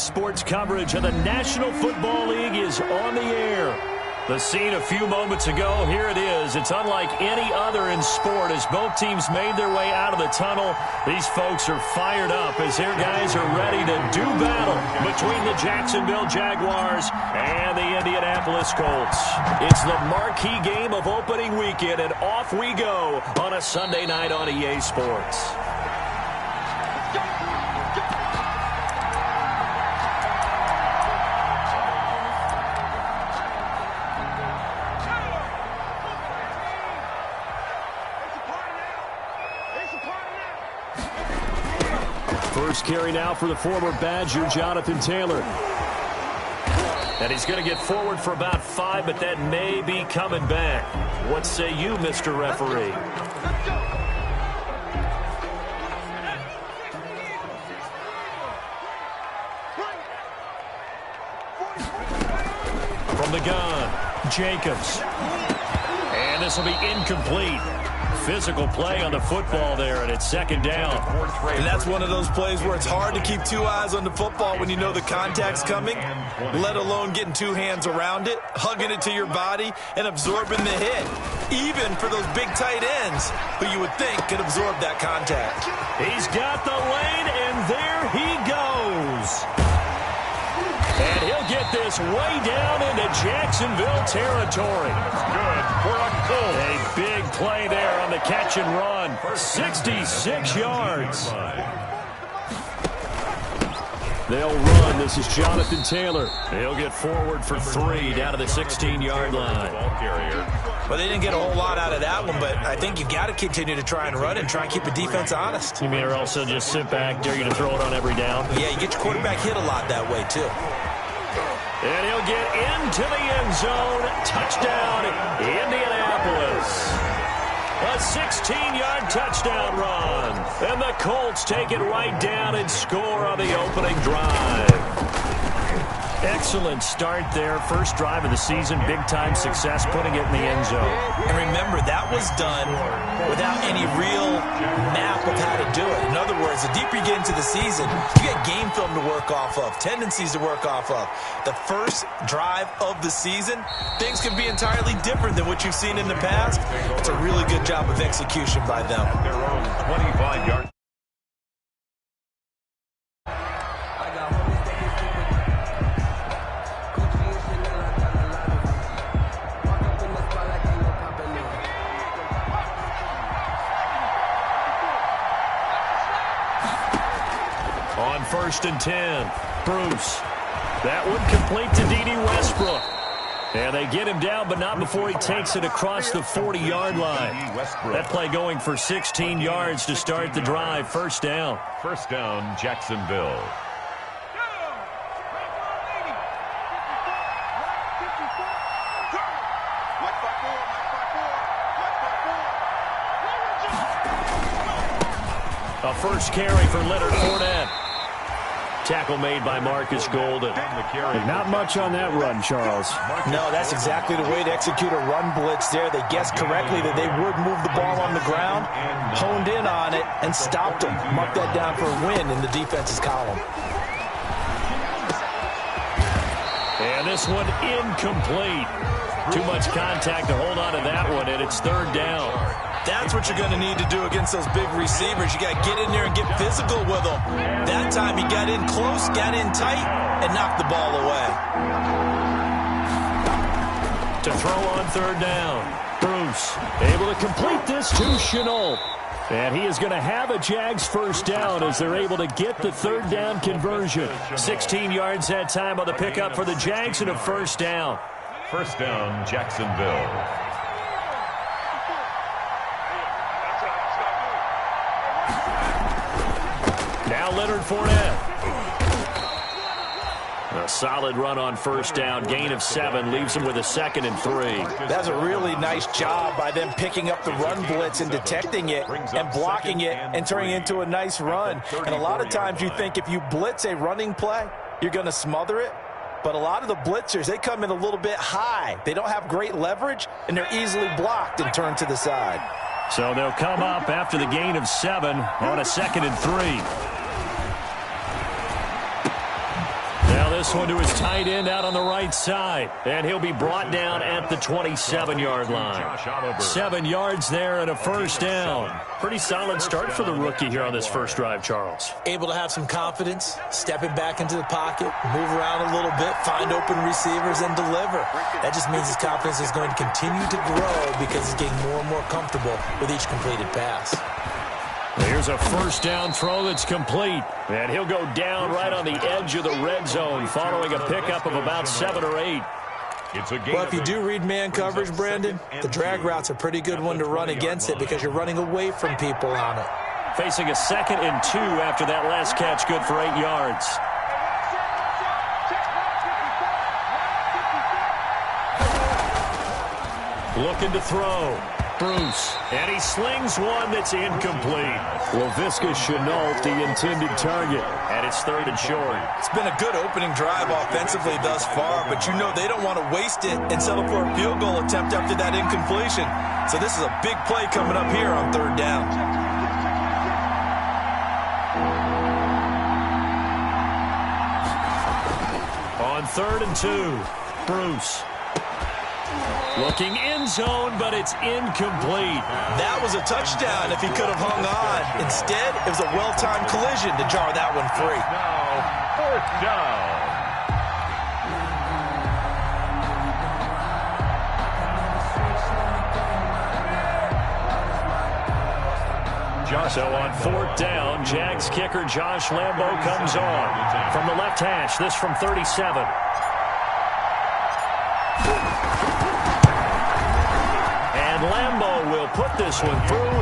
Sports coverage of the National Football League is on the air. The scene a few moments ago, here it is. It's unlike any other in sport as both teams made their way out of the tunnel. These folks are fired up as their guys are ready to do battle between the Jacksonville Jaguars and the Indianapolis Colts. It's the marquee game of opening weekend, and off we go on a Sunday night on EA Sports. First carry now for the former Badger, Jonathan Taylor. And he's going to get forward for about 5, but that may be coming back. What say you, Mr. Referee? From the gun, Jacobs. And this will be incomplete. Physical play on the football there, and it's second down. And that's one of those plays where it's hard to keep two eyes on the football when you know the contact's coming, let alone getting two hands around it, hugging it to your body, and absorbing the hit, even for those big tight ends who you would think could absorb that contact. He's got the lane, and there he goes. And he'll get this way down into Jacksonville territory. Good for a goal. A big play there on the catch and run. 66 yards. They'll run. This is Jonathan Taylor. He'll get forward for 3 down to the 16-yard line. Well, they didn't get a whole lot out of that one, but I think you got to continue to try and run and try and keep the defense honest. You mean or also just sit back, dare you to throw it on every down? Yeah, you get your quarterback hit a lot that way, too. And he'll get into the end zone. Touchdown, Indianapolis. A 16-yard touchdown run. And the Colts take it right down and score on the opening drive. Excellent start there. First drive of the season. Big-time success putting it in the end zone. And remember, that was done without any real map of how to do it. In other words, the deeper you get into the season, you get game film to work off of, tendencies to work off of. The first drive of the season, things can be entirely different than what you've seen in the past. It's a really good job of execution by them. Their own 25-yard. On 1st and 10, Bruce. That one complete to D.D. Westbrook. And they get him down, but not before he takes it across the 40-yard line. That play going for 16 yards to start the drive. First down. First down, Jacksonville. A first carry for Leonard Fournette. Tackle made by Marcus Golden. Not much on that run, Charles. No, that's exactly the way to execute a run blitz there. They guessed correctly that they would move the ball on the ground, honed in on it, and stopped them. Mark that down for a win in the defense's column. And this one incomplete. Too much contact to hold on to that one, and it's third down. That's what you're going to need to do against those big receivers. You got to get in there and get physical with them. That time he got in close, got in tight, and knocked the ball away. To throw on third down. Bruce able to complete this to Chenault. And he is going to have a Jags first down as they're able to get the third down conversion. 16 yards that time on the pickup for the Jags and a first down. First down, Jacksonville. Now Leonard Fournette. A solid run on first down. Gain of 7 leaves him with a 2nd and 3. That's a really nice job by them picking up the run blitz and detecting it and blocking it and turning it into a nice run. And a lot of times you think if you blitz a running play, you're going to smother it. But a lot of the blitzers, they come in a little bit high. They don't have great leverage, and they're easily blocked and turned to the side. So they'll come up after the gain of 7 on a 2nd and 3. this one to his tight end out on the right side. And he'll be brought down at the 27-yard line. 7 yards there and a first down. Pretty solid start for the rookie here on this first drive, Charles. Able to have some confidence, stepping back into the pocket, move around a little bit, find open receivers, and deliver. That just means his confidence is going to continue to grow because he's getting more and more comfortable with each completed pass. Here's a first down throw that's complete. And he'll go down right on the edge of the red zone following a pickup of about 7 or 8. Well, if you do read man coverage, Brandon, the drag route's a pretty good one to run against it because you're running away from people on it. Facing a 2nd and 2 after that last catch, good for 8 yards. Looking to throw. Bruce. And he slings one that's incomplete. Laviska Chenault, the intended target. And it's 3rd and short. It's been a good opening drive offensively thus far, but you know they don't want to waste it and settle for a field goal attempt after that incompletion. So this is a big play coming up here on 3rd down. On 3rd and 2, Bruce. Looking end zone, but it's incomplete. That was a touchdown if he could have hung on. Instead, it was a well-timed collision to jar that one free. Now, 4th down. So on 4th down, Jags kicker Josh Lambo comes on. From the left hash, this from 37. Lambo will put this one through,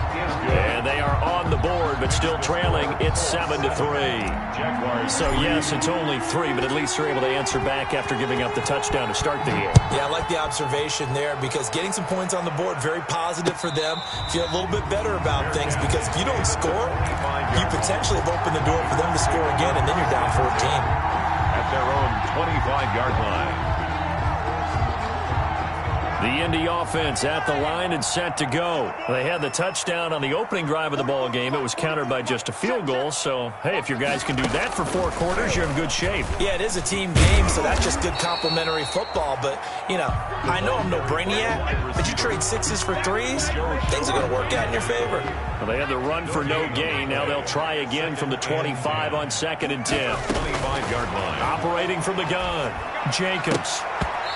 and they are on the board, but still trailing. It's 7-3. So, yes, it's only 3, but at least they're able to answer back after giving up the touchdown to start the game. Yeah, I like the observation there because getting some points on the board, very positive for them. Feel a little bit better about things because if you don't score, you potentially have opened the door for them to score again, and then you're down 14. At their own 25-yard line. The Indy offense at the line and set to go. They had the touchdown on the opening drive of the ball game. It was countered by just a field goal. So, hey, if your guys can do that for 4 quarters, you're in good shape. Yeah, it is a team game, so that's just good complimentary football. But, you know, I know I'm no brainiac, but you trade 6s for 3s, things are going to work out in your favor. Well, they had the run for no gain. Now they'll try again from the 25 on 2nd and 10. 25-yard line. Operating from the gun, Jacobs.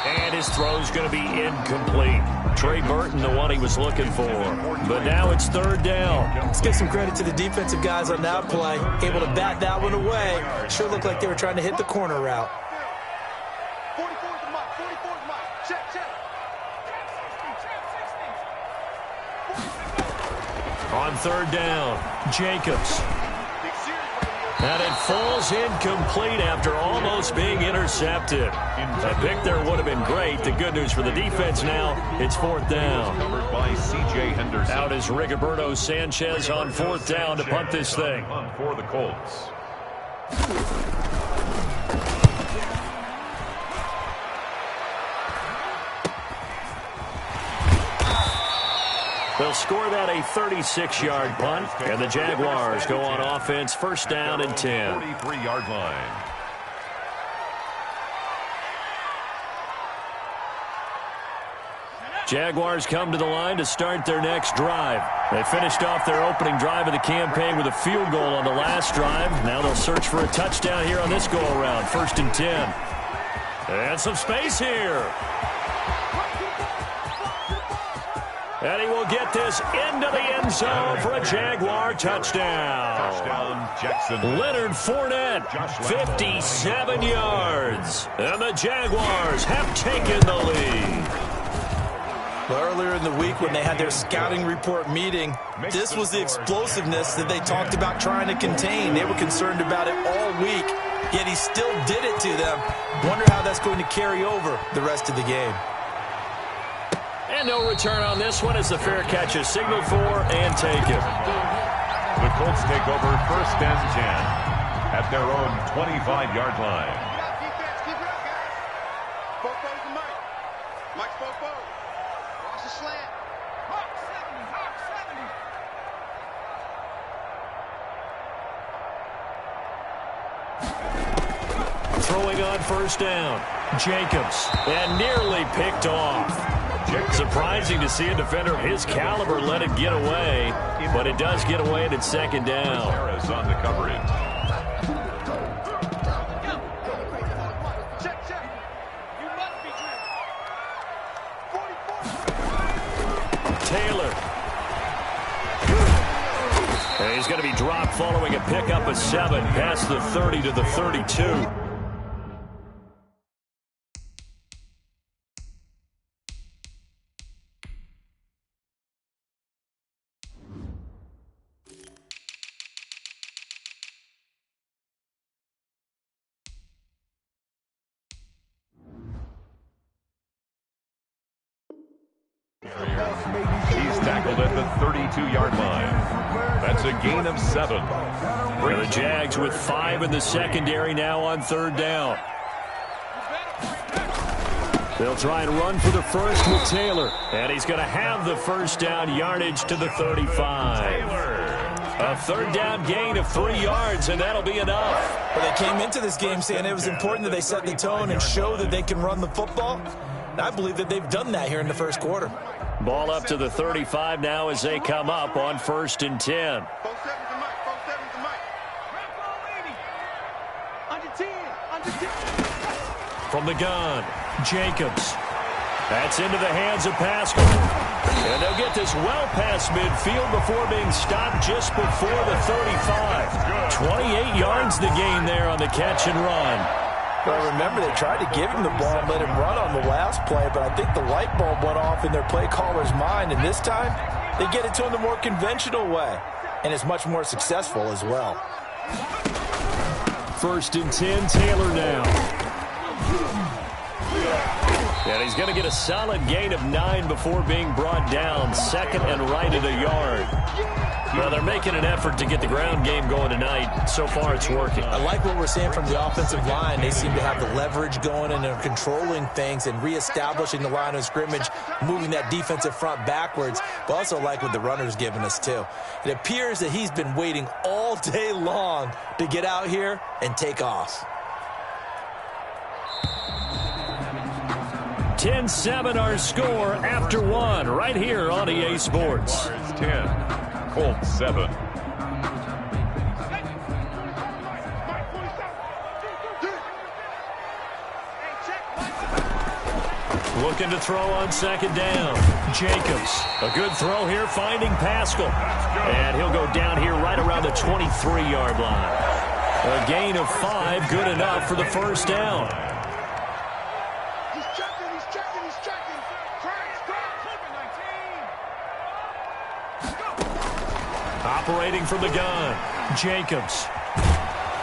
And his throw's going to be incomplete. Trey Burton, the one he was looking for. But now it's 3rd down. Let's give some credit to the defensive guys on that play. Able to bat that one away. Sure looked like they were trying to hit the corner route. 44's the mark. 44's the mark. Check. On 3rd down, Jacobs. And it falls incomplete after almost being intercepted. A pick there would have been great. The good news for the defense now, it's 4th down. Covered by C.J. Henderson. Out is Rigoberto Sanchez on 4th down to punt this thing. For the Colts. They'll score that a 36-yard punt, and the Jaguars go on offense, 1st down and 10. 43-yard line. Jaguars come to the line to start their next drive. They finished off their opening drive of the campaign with a field goal on the last drive. Now they'll search for a touchdown here on this go-around, 1st and 10. And some space here. And he will get this into the end zone for a Jaguar touchdown. Touchdown, Jackson. Leonard Fournette, 57 yards. And the Jaguars have taken the lead. Well, earlier in the week when they had their scouting report meeting, this was the explosiveness that they talked about trying to contain. They were concerned about it all week, yet he still did it to them. Wonder how that's going to carry over the rest of the game. And no return on this one as the fair catch is signaled for and taken. The Colts take over 1st and 10 at their own 25-yard line. Keep it up, guys. Fofo's the Mike. Mike's Fofo. Watch the slant. Hawk 70. Hawk 70. throwing on first down. Jacobs, and nearly picked off. Surprising to see a defender of his caliber let it get away, but it does get away and it's second down. Harris on the coverage. Taylor. And he's going to be dropped following a pickup of 7 past the 30 to the 32. He's tackled at the 32-yard line. That's a gain of 7. For the Jags with 5 in the secondary now on third down. They'll try and run for the first with Taylor. And he's going to have the first down yardage to the 35. A third down gain of 3 yards, and that'll be enough. Well, they came into this game saying it was important that they set the tone and show that they can run the football. And I believe that they've done that here in the first quarter. Ball up to the 35 now as they come up on 1st and 10. From the gun, Jacobs. That's into the hands of Pascal. And they'll get this well past midfield before being stopped just before the 35. 28 yards the gain there on the catch and run. Well, remember, they tried to give him the ball and let him run on the last play, but I think the light bulb went off in their play caller's mind, and this time they get it to him the more conventional way, and it's much more successful as well. 1st and 10, Taylor now. And he's going to get a solid gain of 9 before being brought down. Second and right at a yard. Well, they're making an effort to get the ground game going tonight. So far, it's working. I like what we're seeing from the offensive line. They seem to have the leverage going, and they're controlling things and reestablishing the line of scrimmage, moving that defensive front backwards. But also like what the runner's giving us, too. It appears that he's been waiting all day long to get out here and take off. 10-7 our score after 1 right here on EA Sports. 10. Colts 7. Looking to throw on second down. Jacobs. A good throw here, finding Pascal. And he'll go down here right around the 23-yard line. A gain of 5, good enough for the first down. Operating from the gun, Jacobs.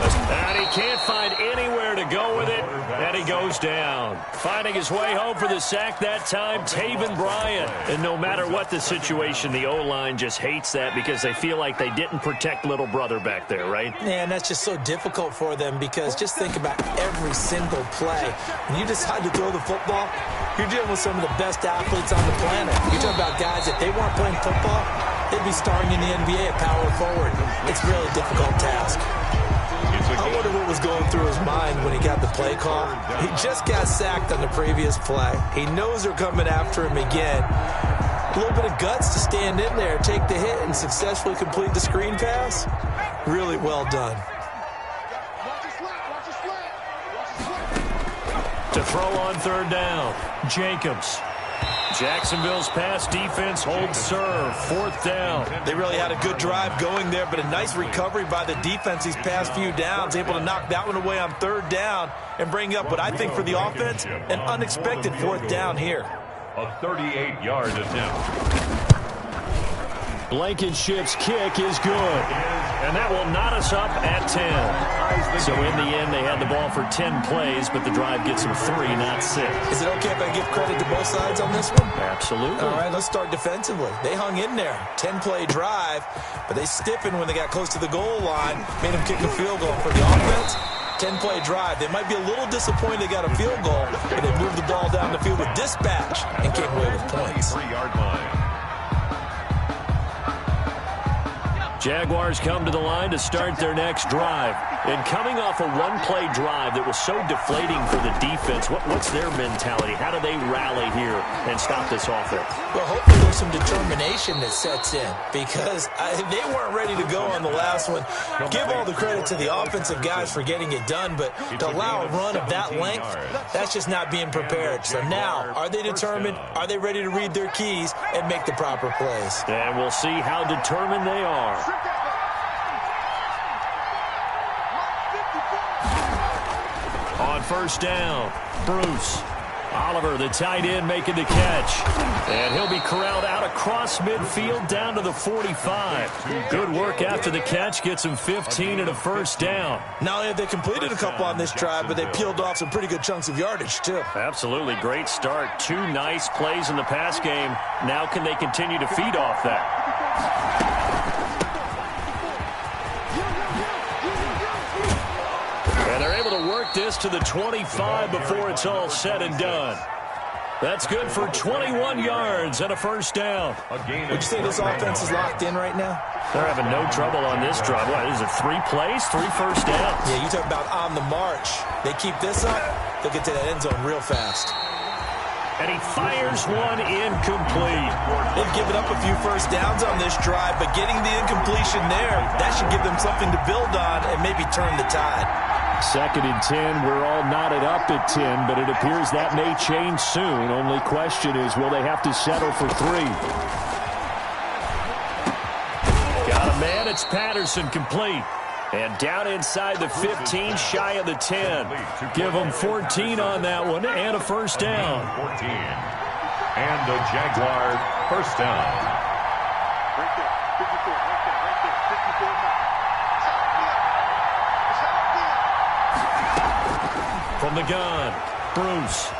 And he can't find anywhere to go with it, and he goes down. Finding his way home for the sack that time, Taven Bryan. And no matter what the situation, the O-line just hates that because they feel like they didn't protect little brother back there, right? Yeah, and that's just so difficult for them because just think about every single play. When you decide to throw the football, you're dealing with some of the best athletes on the planet. You're talking about guys, if they weren't playing football, they'd be starring in the NBA at power forward. It's a really difficult task. I wonder what was going through his mind when he got the play call. He just got sacked on the previous play. He knows they're coming after him again. A little bit of guts to stand in there, take the hit, and successfully complete the screen pass. Really well done. To throw on third down, Jacobs. Jacksonville's pass defense holds serve. 4th down. They really had a good drive going there, but a nice recovery by the defense these past few downs, able to knock that one away on third down and bring up what I think for the offense, an unexpected 4th down here. A 38-yard attempt. Blankenship's kick is good. And that will knot us up at 10. So in the end, they had the ball for 10 plays, but the drive gets them 3, not 6. Is it okay if I give credit to both sides on this one? Absolutely. All right, let's start defensively. They hung in there. 10-play drive, but they stiffened when they got close to the goal line, made them kick a field goal. For the offense, 10-play drive. They might be a little disappointed they got a field goal, but they moved the ball down the field with dispatch and came away with points. 3-yard line. Jaguars come to the line to start their next drive. And coming off a one-play drive that was so deflating for the defense, what's their mentality? How do they rally here and stop this offense? Well, hopefully there's some determination that sets in because they weren't ready to go on the last one. Give all the credit to the offensive guys for getting it done, but to allow a run of that length, that's just not being prepared. So now, are they determined? Are they ready to read their keys and make the proper plays? And we'll see how determined they are. On first down, Bruce. Oliver, the tight end, making the catch. And he'll be corralled out across midfield down to the 45. Good work after the catch. Gets him 15 and a first down. Not only have they completed a couple on this drive, but they peeled off some pretty good chunks of yardage, too. Absolutely. Great start. 2 nice plays in the pass game. Now can they continue to feed off that? And they're able to work this to the 25 before it's all said and done. That's good for 21 yards and a first down. Would you say this offense is locked in right now? They're having no trouble on this drive. What, is it 3 plays, 3 first downs? Yeah, you talk about on the march. They keep this up, they'll get to that end zone real fast. And he fires one incomplete. They've given up a few first downs on this drive, but getting the incompletion there, that should give them something to build on and maybe turn the tide. 2nd and 10. We're all knotted up at 10, but it appears that may change soon. Only question is, will they have to settle for 3? Got a man. It's Patterson, complete. And down inside the 15, shy of the 10. Give them 14 on that one and a first down. 14. And a Jaguar first down. Right there. 54. Right there. 54 now. From the gun, Bruce.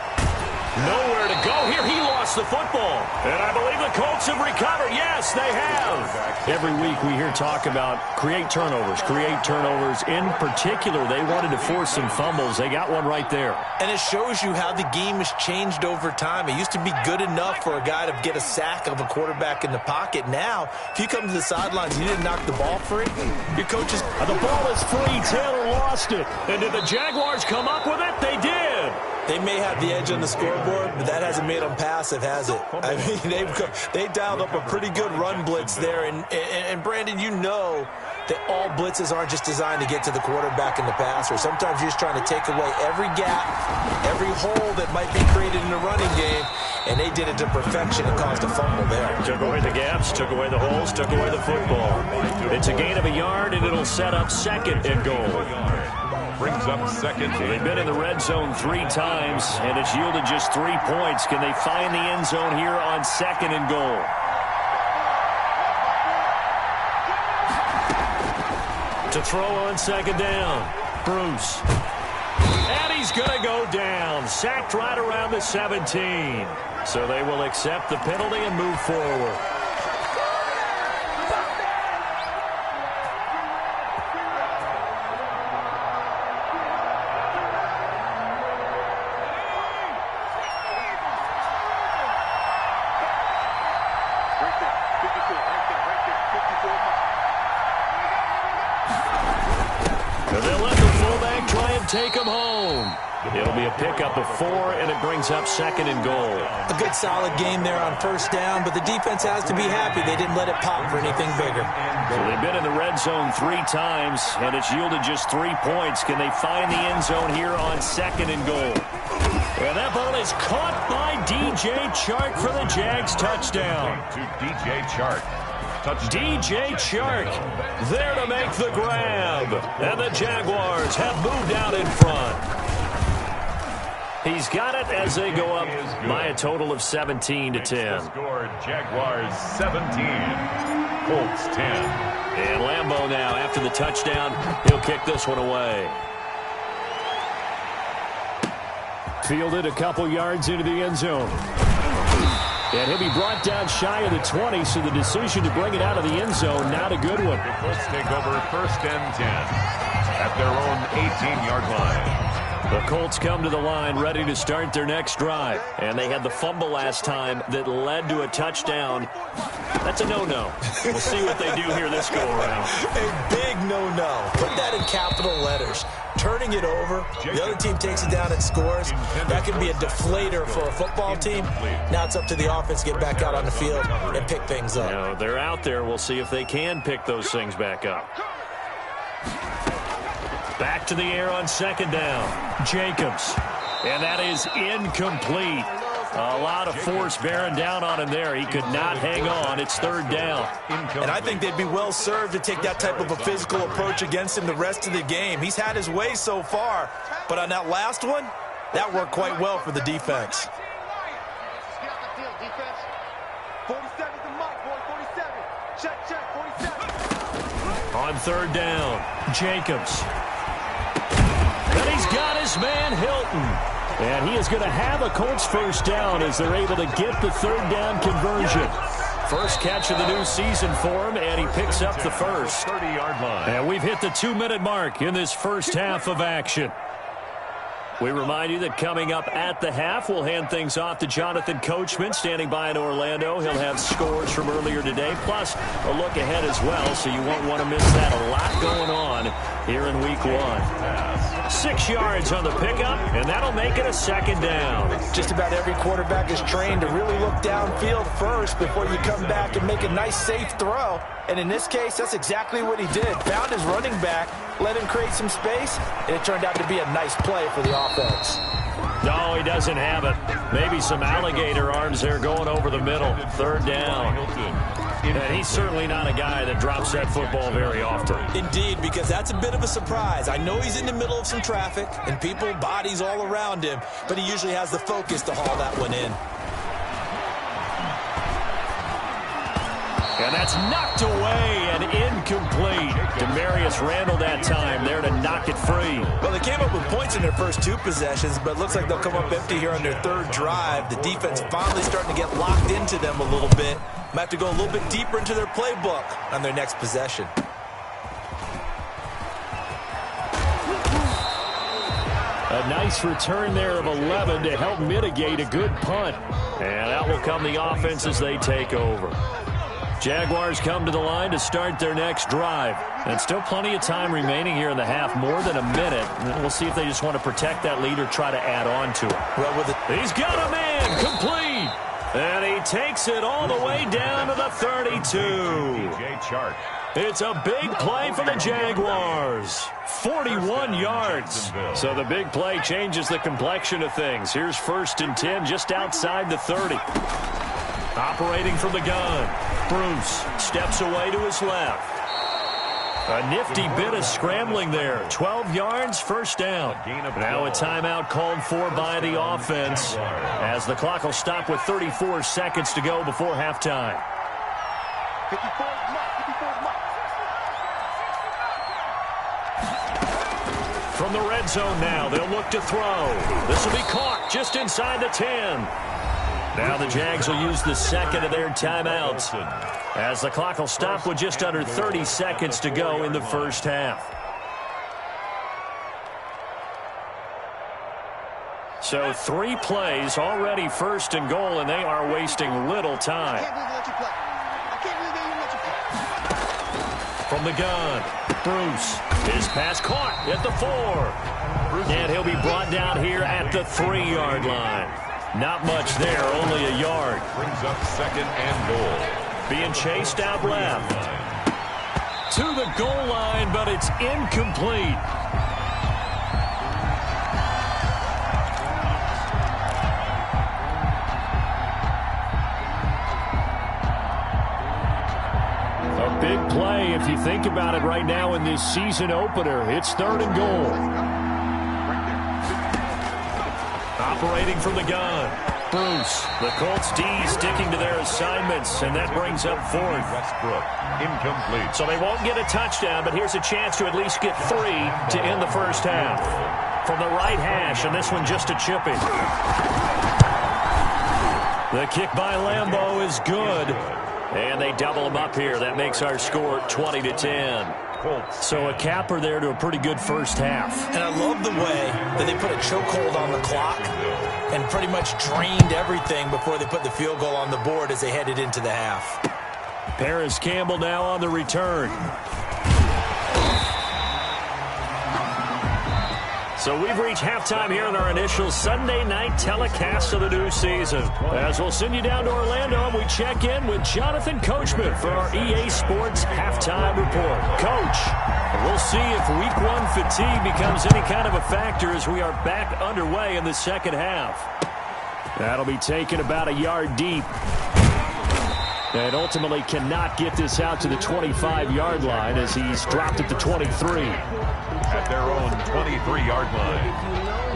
Nowhere to go here. He lost the football. And I believe the Colts have recovered. Yes, they have. Every week we hear talk about create turnovers. In particular, they wanted to force some fumbles. They got one right there. And it shows you how the game has changed over time. It used to be good enough for a guy to get a sack of a quarterback in the pocket. Now, if you come to the sidelines and you didn't knock the ball free, your coach is... The ball is free. Taylor lost it. And did the Jaguars come up with it? They did. They may have the edge on the scoreboard, but that hasn't made them passive, has it? I mean, they dialed up a pretty good run blitz there. And Brandon, you know that all blitzes aren't just designed to get to the quarterback and the passer. Sometimes you're just trying to take away every gap, every hole that might be created in the running game, and they did it to perfection and caused a fumble there. Took away the gaps, took away the holes, took away the football. It's a gain of a yard, and it'll set up 2nd and goal. Brings up 2nd. They've been in the red zone 3 times, and it's yielded just 3 points. Can they find the end zone here on 2nd and goal? To throw on 2nd down, Bruce. And he's going to go down. Sacked right around the 17. So they will accept the penalty and move forward. Take him home. It'll be a pickup of 4, and it brings up 2nd and goal. A good solid game there on first down, but the defense has to be happy they didn't let it pop for anything bigger. So they've been in the red zone 3 times, and it's yielded just 3 points. Can they find the end zone here on 2nd and goal? And that ball is caught by DJ Chark for the Jags touchdown. To DJ Chark. DJ Chark there to make the grab. And the Jaguars have moved out in front. He's got it as they go up by a total of 17 to 10. Scored Jaguars 17, Colts 10. And Lambeau now, after the touchdown, he'll kick this one away. Fielded a couple yards into the end zone. And he'll be brought down shy of the 20, so the decision to bring it out of the end zone, not a good one. The Colts take over 1st and 10 at their own 18-yard line. The Colts come to the line ready to start their next drive. And they had the fumble last time that led to a touchdown. That's a no-no. We'll see what they do here this go-around. A big no-no. Put that in capital letters. Turning it over, the other team takes it down and scores. That can be a deflator for a football team. Now it's up to the offense to get back out on the field and pick things up. Now, they're out there. We'll see if they can pick those things back up. Back to the air on second down. Jacobs. And that is incomplete. A lot of force bearing down on him there. He could not hang on. It's third down. And I think they'd be well served to take that type of a physical approach against him the rest of the game. He's had his way so far. But on that last one, that worked quite well for the defense. On third down, Jacobs. And he's got his man Hilton. And he is going to have a Colts first down as they're able to get the third down conversion. First catch of the new season for him, and he picks up the first. 30-yard line. And we've hit the 2-minute mark in this first half of action. We remind you that coming up at the half, we'll hand things off to Jonathan Coachman, standing by in Orlando. He'll have scores from earlier today, plus a look ahead as well, so you won't want to miss that. A lot going on here in week 1. 6 yards on the pickup, and that'll make it a second down. Just about every quarterback is trained to really look downfield first before you come back and make a nice, safe throw. And in this case, that's exactly what he did. Found his running back, let him create some space, and it turned out to be a nice play for the offense. No, he doesn't have it. Maybe some alligator arms there going over the middle. Third down. And he's certainly not a guy that drops that football very often. Indeed, because that's a bit of a surprise. I know he's in the middle of some traffic and people, bodies all around him, but he usually has the focus to haul that one in. And that's knocked away and incomplete. Demarius Randall that time there to knock it free. Well, they came up with points in their first 2 possessions, but it looks like they'll come up empty here on their third drive. The defense finally starting to get locked into them a little bit. Might have to go a little bit deeper into their playbook on their next possession. A nice return there of 11 to help mitigate a good punt. And out will come the offense as they take over. Jaguars come to the line to start their next drive. And still plenty of time remaining here in the half, more than a minute. And we'll see if they just want to protect that lead or try to add on to it. Well, with it. He's got a man complete. And he takes it all the way down to the 32. It's a big play for the Jaguars. 41 yards. So the big play changes the complexion of things. Here's 1st and 10 just outside the 30. Operating from the gun. Bruce steps away to his left. A nifty bit of scrambling there. 12 yards, first down. Now a timeout called for by the offense as the clock will stop with 34 seconds to go before halftime. From the red zone now, they'll look to throw. This will be caught just inside the 10. Now the Jags will use the second of their timeouts as the clock will stop with just under 30 seconds to go in the first half. So 3 plays already 1st and goal, and they are wasting little time. From the gun, Bruce. His pass caught at the 4. And he'll be brought down here at the 3-yard line. Not much there, only a yard. Brings up 2nd and goal. Being chased out left. To the goal line, but it's incomplete. A big play if you think about it right now in this season opener. It's 3rd and goal. Operating from the gun. Bruce. The Colts D sticking to their assignments, and that brings up 4th. Westbrook, incomplete. So they won't get a touchdown, but here's a chance to at least get 3 to end the first half. From the right hash, and this one just a chipping. The kick by Lambeau is good. And they double them up here. That makes our score 20-10. Colts. So a capper there to a pretty good first half. And I love the way that they put a chokehold on the clock and pretty much drained everything before they put the field goal on the board as they headed into the half. Paris Campbell now on the return. So we've reached halftime here in our initial Sunday night telecast of the new season. As we'll send you down to Orlando, and we check in with Jonathan Coachman for our EA Sports Halftime Report. Coach, we'll see if week 1 fatigue becomes any kind of a factor as we are back underway in the second half. That'll be taken about a yard deep. And ultimately cannot get this out to the 25-yard line as he's dropped at the 23. At their own 23-yard line.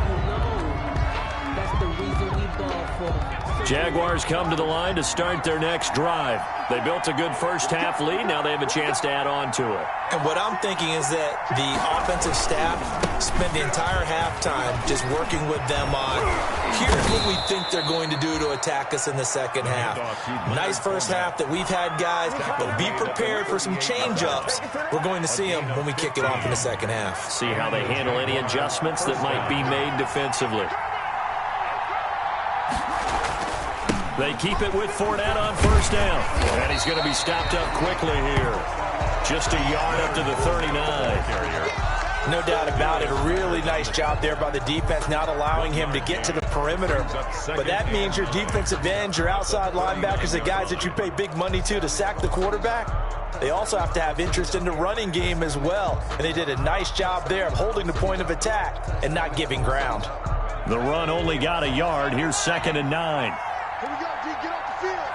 Jaguars come to the line to start their next drive. They built a good first half lead. Now they have a chance to add on to it. And what I'm thinking is that the offensive staff spent the entire halftime just working with them on, here's what we think they're going to do to attack us in the second half. Nice first half that we've had, guys, but be prepared for some change-ups. We're going to see them when we kick it off in the second half. See how they handle any adjustments that might be made defensively. They keep it with Fournette on first down. And he's going to be stopped up quickly here. Just a yard up to the 39. No doubt about it. A really nice job there by the defense, not allowing him to get to the perimeter. But that means your defensive ends, your outside linebackers, the guys that you pay big money to sack the quarterback, they also have to have interest in the running game as well. And they did a nice job there of holding the point of attack and not giving ground. The run only got a yard. Here's 2nd and 9. Here we go, D. Get off the field.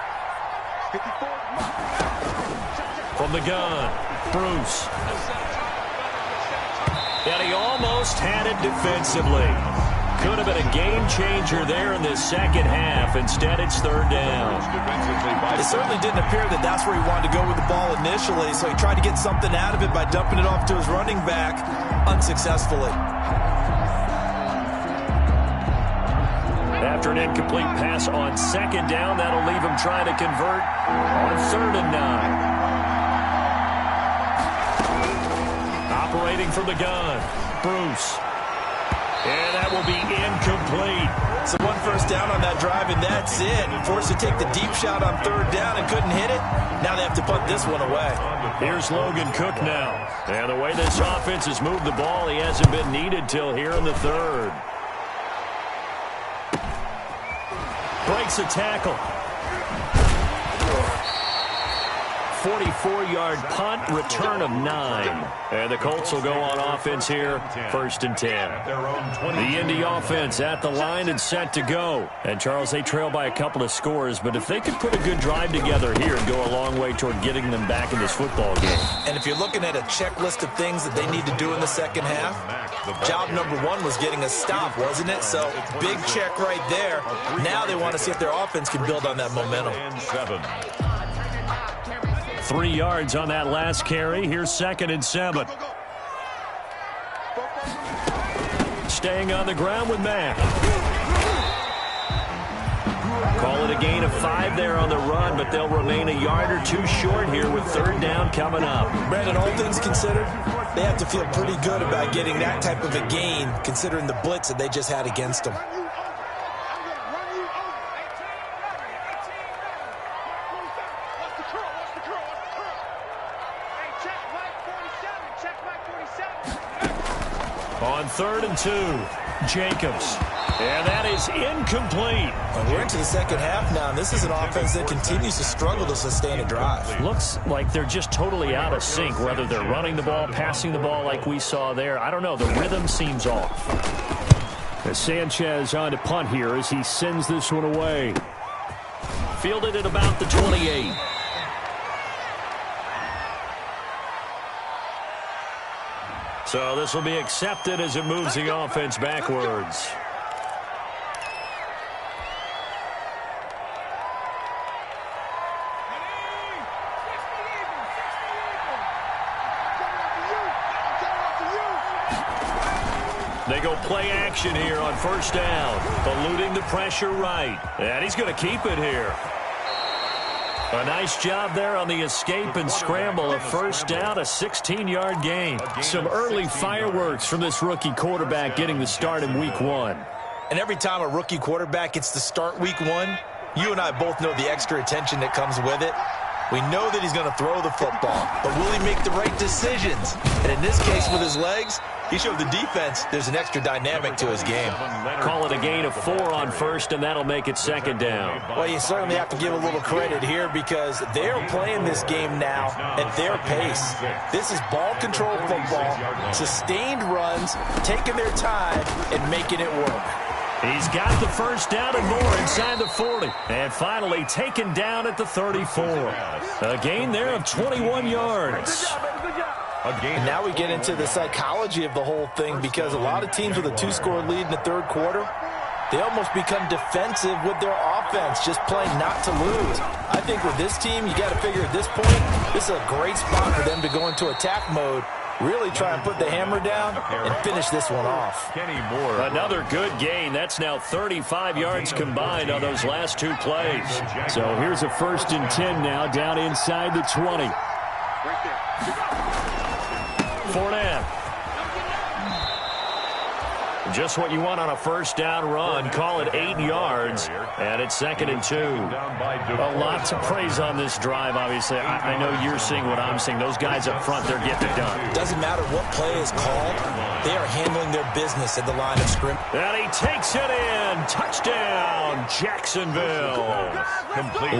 54. From the gun, Bruce. And he almost had it defensively. Could have been a game changer there in the second half. Instead, it's 3rd down. It certainly didn't appear that that's where he wanted to go with the ball initially, so he tried to get something out of it by dumping it off to his running back unsuccessfully. After an incomplete pass on 2nd down, that'll leave him trying to convert on 3rd and 9. Operating from the gun, Bruce. And that will be incomplete. So 1 first down on that drive, and that's it. Forced to take the deep shot on 3rd down and couldn't hit it. Now they have to punt this one away. Here's Logan Cook now. And the way this offense has moved the ball, he hasn't been needed till here in the 3rd. Breaks a tackle. 44-yard punt, return of 9. And the Colts will go on offense here, 1st and 10. The Indy offense at the line and set to go. And, Charles, they trail by a couple of scores, but if they could put a good drive together here and go a long way toward getting them back in this football game. And if you're looking at a checklist of things that they need to do in the second half, job number 1 was getting a stop, wasn't it? So, big check right there. Now they want to see if their offense can build on that momentum. 3 yards on that last carry. Here's 2nd and 7. Staying on the ground with Mack. Call it a gain of 5 there on the run, but they'll remain a yard or 2 short here with 3rd down coming up. Brandon, all things considered, they have to feel pretty good about getting that type of a gain, considering the blitz that they just had against them. On 3rd and 2, Jacobs. And that is incomplete. And we're into the second half now, and this is an offense that continues to struggle to sustain a drive. Looks like they're just totally out of sync, whether they're running the ball, passing the ball like we saw there. I don't know. The rhythm seems off. As Sanchez on to punt here as he sends this one away. Fielded at about the 28. So this will be accepted as it moves the offense backwards. They go play action here on 1st down. Eluding the pressure right. And he's going to keep it here. A nice job there on the escape and scramble. A first down, a 16-yard gain. Some early fireworks from this rookie quarterback getting the start in week 1. And every time a rookie quarterback gets to start week 1, you and I both know the extra attention that comes with it. We know that he's going to throw the football, but will he make the right decisions? And in this case with his legs, he showed the defense there's an extra dynamic to his game. Call it a gain of 4 on first, and that'll make it second down. Well, you certainly have to give a little credit here because they're playing this game now at their pace. This is ball control football, sustained runs, taking their time, and making it work. He's got the first down and more inside the 40. And finally taken down at the 34. A gain there of 21 yards. And now we get into the psychology of the whole thing because a lot of teams with a 2-score lead in the third quarter, they almost become defensive with their offense, just playing not to lose. I think with this team, you got to figure at this point, this is a great spot for them to go into attack mode, really try and put the hammer down and finish this one off. Another good gain. That's now 35 yards combined on those last 2 plays. So here's a 1st and 10 now down inside the 20. Fournette. Just what you want on a first down run. Call it 8 yards. And it's 2nd and 2. A lot to praise on this drive, obviously. I know you're seeing what I'm seeing. Those guys up front, they're getting it done. Doesn't matter what play is called. They are handling their business at the line of scrimmage. And he takes it in. Touchdown, Jacksonville.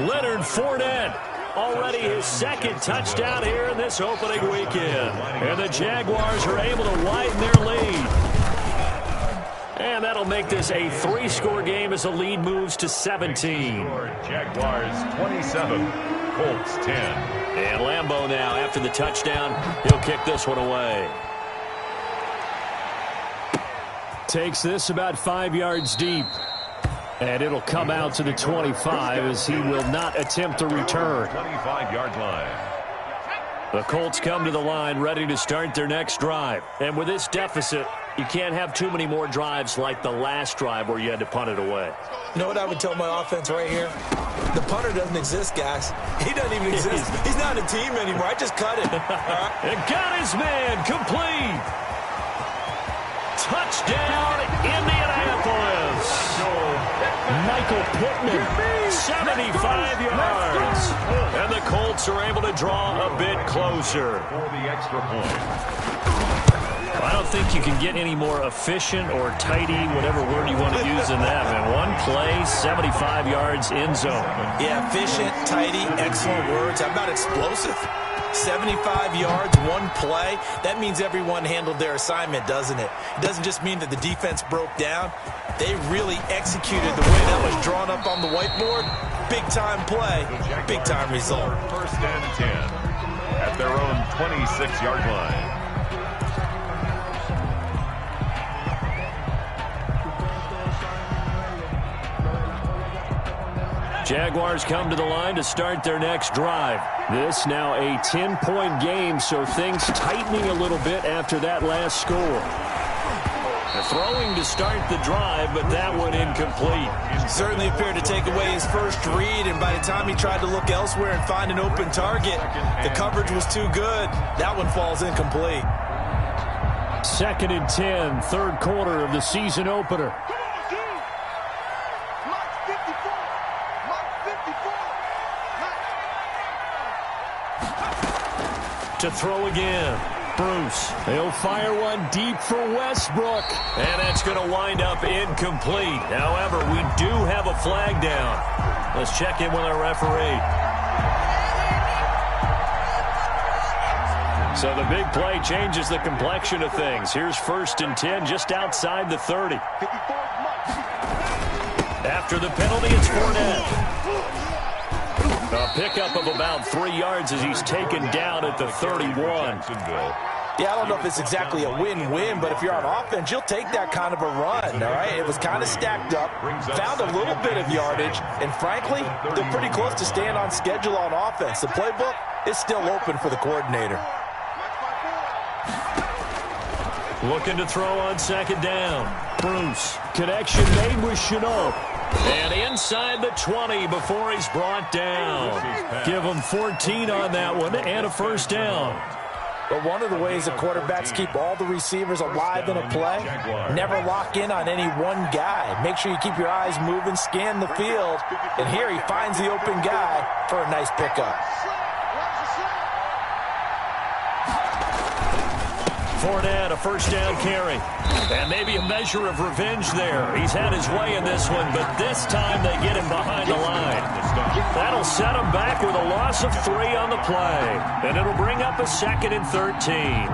Leonard Fournette. Already his 2nd touchdown here in this opening weekend. And the Jaguars are able to widen their lead. And that'll make this a 3-score game as the lead moves to 17. Jaguars 27, Colts 10. And Lambeau now, after the touchdown, he'll kick this one away. Takes this about 5 yards deep. And it'll come out to the 25 as he will not attempt to return. 25-yard line. The Colts come to the line ready to start their next drive. And with this deficit, you can't have too many more drives like the last drive where you had to punt it away. You know what I would tell my offense right here? The punter doesn't exist, guys. He doesn't even exist. He's not a team anymore. I just cut him. And got his man complete. Touchdown, Indianapolis. Michael Pittman, 75 yards. And the Colts are able to draw a bit closer. For the extra point. I don't think you can get any more efficient or tidy, whatever word you want to use in that, man. One play, 75 yards in zone. Yeah, efficient, tidy, excellent words. How about explosive? 75 yards, one play. That means everyone handled their assignment, doesn't it? It doesn't just mean that the defense broke down. They really executed the way that was drawn up on the whiteboard. Big-time play, big-time result. 1st and 10 at their own 26-yard line. Jaguars come to the line to start their next drive. This now a 10-point game, so things tightening a little bit after that last score. Throwing to start the drive, but that one incomplete. Certainly appeared to take away his first read, and by the time he tried to look elsewhere and find an open target, the coverage was too good. That one falls incomplete. 2nd and 10, 3rd quarter of the season opener. To throw again. Bruce. They'll fire one deep for Westbrook. And that's going to wind up incomplete. However, we do have a flag down. Let's check in with our referee. So the big play changes the complexion of things. Here's 1st and 10 just outside the 30. After the penalty, it's Fournette. A pickup of about 3 yards as he's taken down at the 31. Yeah, I don't know if it's exactly a win-win, but if you're on offense, you'll take that kind of a run, all right? It was kind of stacked up, found a little bit of yardage, and frankly, they're pretty close to staying on schedule on offense. The playbook is still open for the coordinator. Looking to throw on 2nd down. Bruce. Connection made with Chenault. And inside the 20 before he's brought down. Give him 14 on that one and a first down. But one of the ways that quarterbacks keep all the receivers alive in a play, never lock in on any one guy. Make sure you keep your eyes moving, scan the field. And here he finds the open guy for a nice pickup. Fournette, a first down carry. And maybe a measure of revenge there. He's had his way in this one, but this time they get him behind the line. That'll set him back with a loss of 3 on the play. And it'll bring up a 2nd and 13.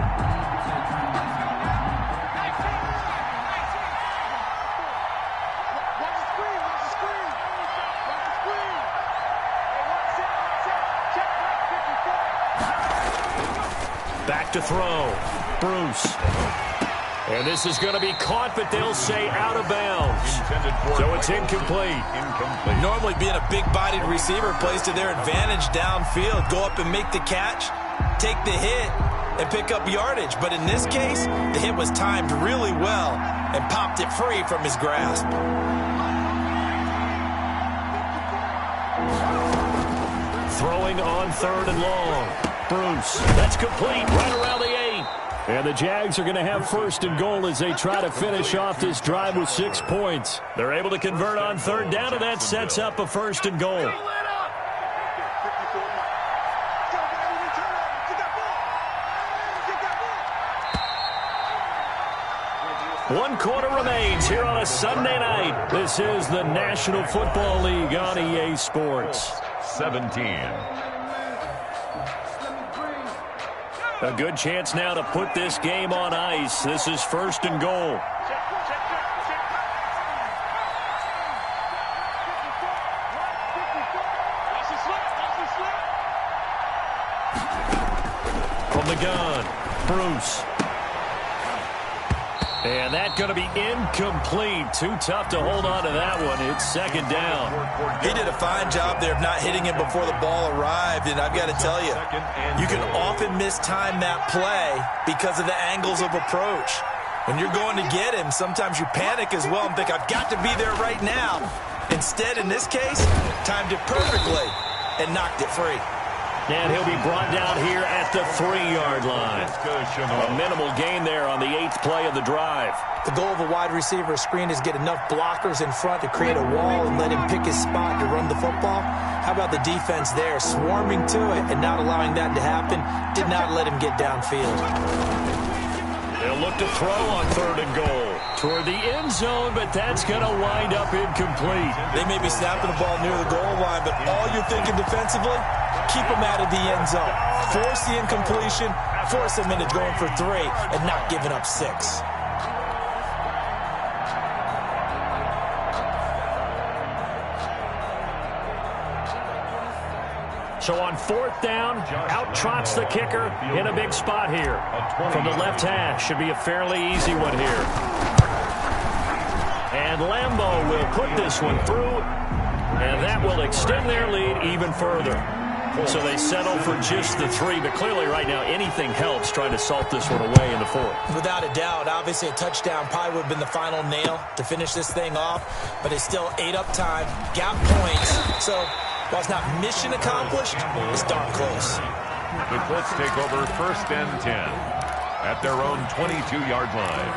Back to throw. Bruce. And this is going to be caught, but they'll say out of bounds. So it's incomplete. Normally being a big-bodied receiver plays to their advantage downfield. Go up and make the catch, take the hit, and pick up yardage. But in this case, the hit was timed really well and popped it free from his grasp. Throwing on 3rd and long. Bruce. That's complete right around the 8. And the Jags are going to have 1st and goal as they try to finish off this drive with 6 points. They're able to convert on 3rd down, and that sets up a 1st and goal. One quarter remains here on a Sunday night. This is the National Football League on EA Sports. 17. A good chance now to put this game on ice. This is 1st and goal. From the gun, Bruce. And that's going to be incomplete. Too tough to hold on to that one. It's 2nd down. He did a fine job there of not hitting him before the ball arrived. And I've got to tell you, you can often mistime that play because of the angles of approach. When you're going to get him, sometimes you panic as well and think, I've got to be there right now. Instead, in this case, timed it perfectly and knocked it free. And he'll be brought down here at the 3-yard line. A minimal gain there on the 8th play of the drive. The goal of a wide receiver screen is get enough blockers in front to create a wall and let him pick his spot to run the football. How about the defense there, swarming to it and not allowing that to happen? Did not let him get downfield. They'll look to throw on 3rd and goal. Toward the end zone, but that's going to wind up incomplete. They may be snapping the ball near the goal line, but all you're thinking defensively, keep them out of the end zone. Force the incompletion, force them into going for 3, and not giving up 6. So on 4th down, out trots the kicker in a big spot here. From the left hash, should be a fairly easy one here. And Lambeau will put this one through, and that will extend their lead even further. So they settle for just the 3, but clearly right now anything helps trying to salt this one away in the 4th. Without a doubt, obviously a touchdown probably would have been the final nail to finish this thing off, but they still ate up time, got points, so while it's not mission accomplished, it's darn close. The Colts take over 1st and 10 at their own 22-yard line.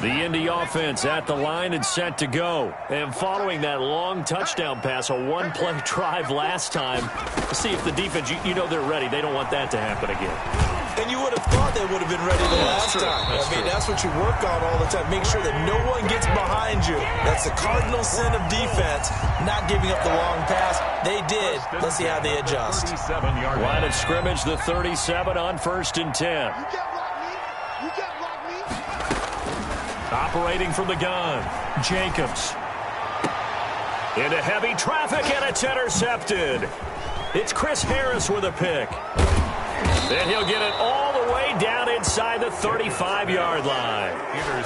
The Indy offense at the line and set to go. And following that long touchdown pass, a 1-play drive last time, to see if the defense, you know they're ready. They don't want that to happen again. And you would have thought they would have been ready the last time. That's what you work on all the time. Make sure that no one gets behind you. That's the cardinal sin of defense, not giving up the long pass. They did. Let's see how they adjust. Line of scrimmage, the 37 on 1st and 10. You can't block me. Operating from the gun, Jacobs. Into heavy traffic, and it's intercepted. It's Chris Harris with a pick. Then he'll get it all the way down inside the 35-yard line.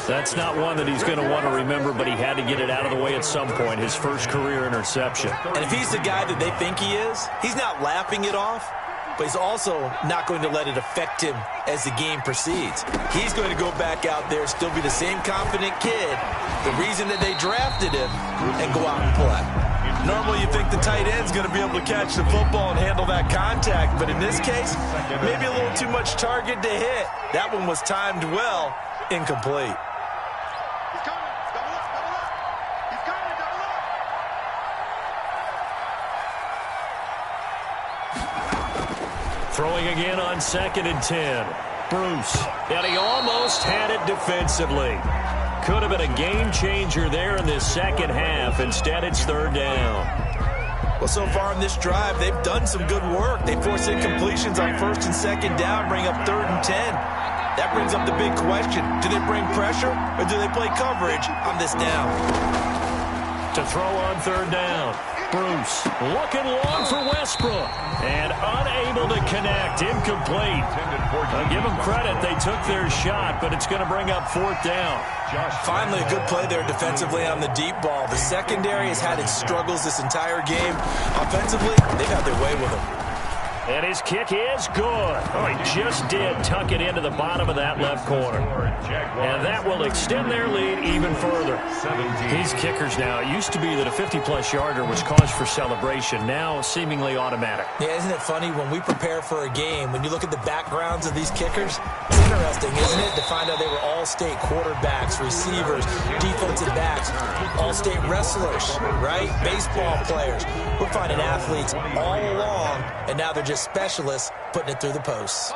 That's not one that he's going to want to remember, but he had to get it out of the way at some point, his first career interception. And if he's the guy that they think he is, he's not laughing it off. but he's also not going to let it affect him as the game proceeds. He's going to go back out there, still be the same confident kid, the reason that they drafted him, and go out and play. Normally you think the tight end's going to be able to catch the football and handle that contact, but in this case, maybe a little too much target to hit. That one was timed well, incomplete. He's coming. Double up, double up. He's coming, double up. Throwing again on 2nd and 10. Bruce. And he almost had it defensively. Could have been a game changer there in this second half. Instead, it's 3rd down. Well, so far in this drive, they've done some good work. They force incompletions on 1st and 2nd down, bring up 3rd and 10. That brings up the big question. Do they bring pressure or do they play coverage on this down? To throw on 3rd down. Bruce looking long for Westbrook. And unable to connect. Incomplete. I'll give them credit. They took their shot, but it's going to bring up 4th down. Finally, a good play there defensively on the deep ball. The secondary has had its struggles this entire game. Offensively, they've had their way with him. And his kick is good. Oh, he just did tuck it into the bottom of that left corner. And that will extend their lead even further. These kickers now, it used to be that a 50-plus yarder was cause for celebration. Now, seemingly automatic. Yeah, isn't it funny when we prepare for a game, when you look at the backgrounds of these kickers, it's interesting, isn't it, to find out they were all-state quarterbacks, receivers, defensive backs, all-state wrestlers, right? Baseball players. We're finding athletes all along, and now they're just specialists putting it through the posts.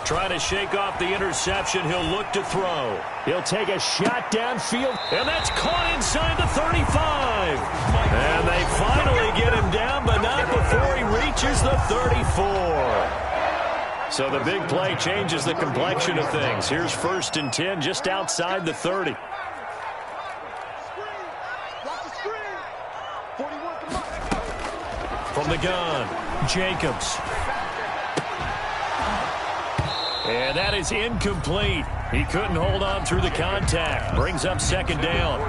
Trying to shake off the interception. He'll look to throw. He'll take a shot downfield, and that's caught inside the 35. And they finally get him down, but not before he reaches the 34. So the big play changes the complexion of things. Here's 1st and 10 just outside the 30. From the gun, Jacobs. And that is incomplete. He couldn't hold on through the contact. Brings up 2nd down.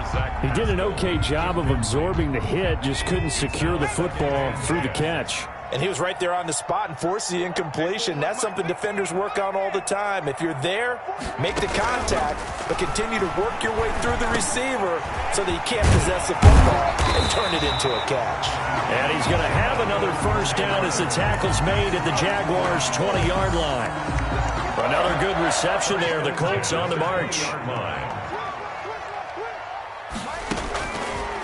He did an okay job of absorbing the hit, just couldn't secure the football through the catch. And he was right there on the spot and forced the incompletion. That's something defenders work on all the time. If you're there, make the contact, but continue to work your way through the receiver so that you can't possess the football and turn it into a catch. And he's going to have another 1st down as the tackle's made at the Jaguars' 20-yard line. Another good reception there. The Colts on the march.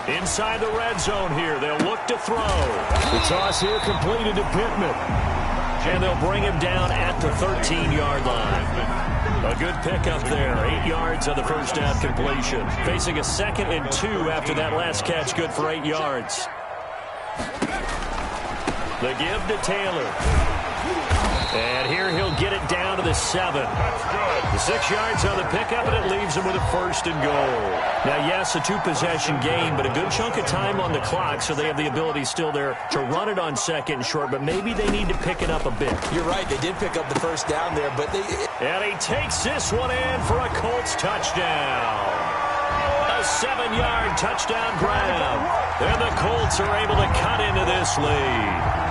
Inside the red zone here. They'll look to throw. The toss here completed to Pittman. And they'll bring him down at the 13-yard line. A good pickup there. 8 yards on the 1st down completion. Facing a 2nd and 2 after that last catch. Good for 8 yards. The give to Taylor. And here he'll get it down to the 7. The 6 yards on the pickup, and it leaves him with a 1st and goal. Now, yes, a 2-possession game, but a good chunk of time on the clock, so they have the ability still there to run it on 2nd and short, but maybe they need to pick it up a bit. You're right. They did pick up the 1st down there, but they... And he takes this one in for a Colts touchdown. A 7-yard touchdown grab. And the Colts are able to cut into this lead.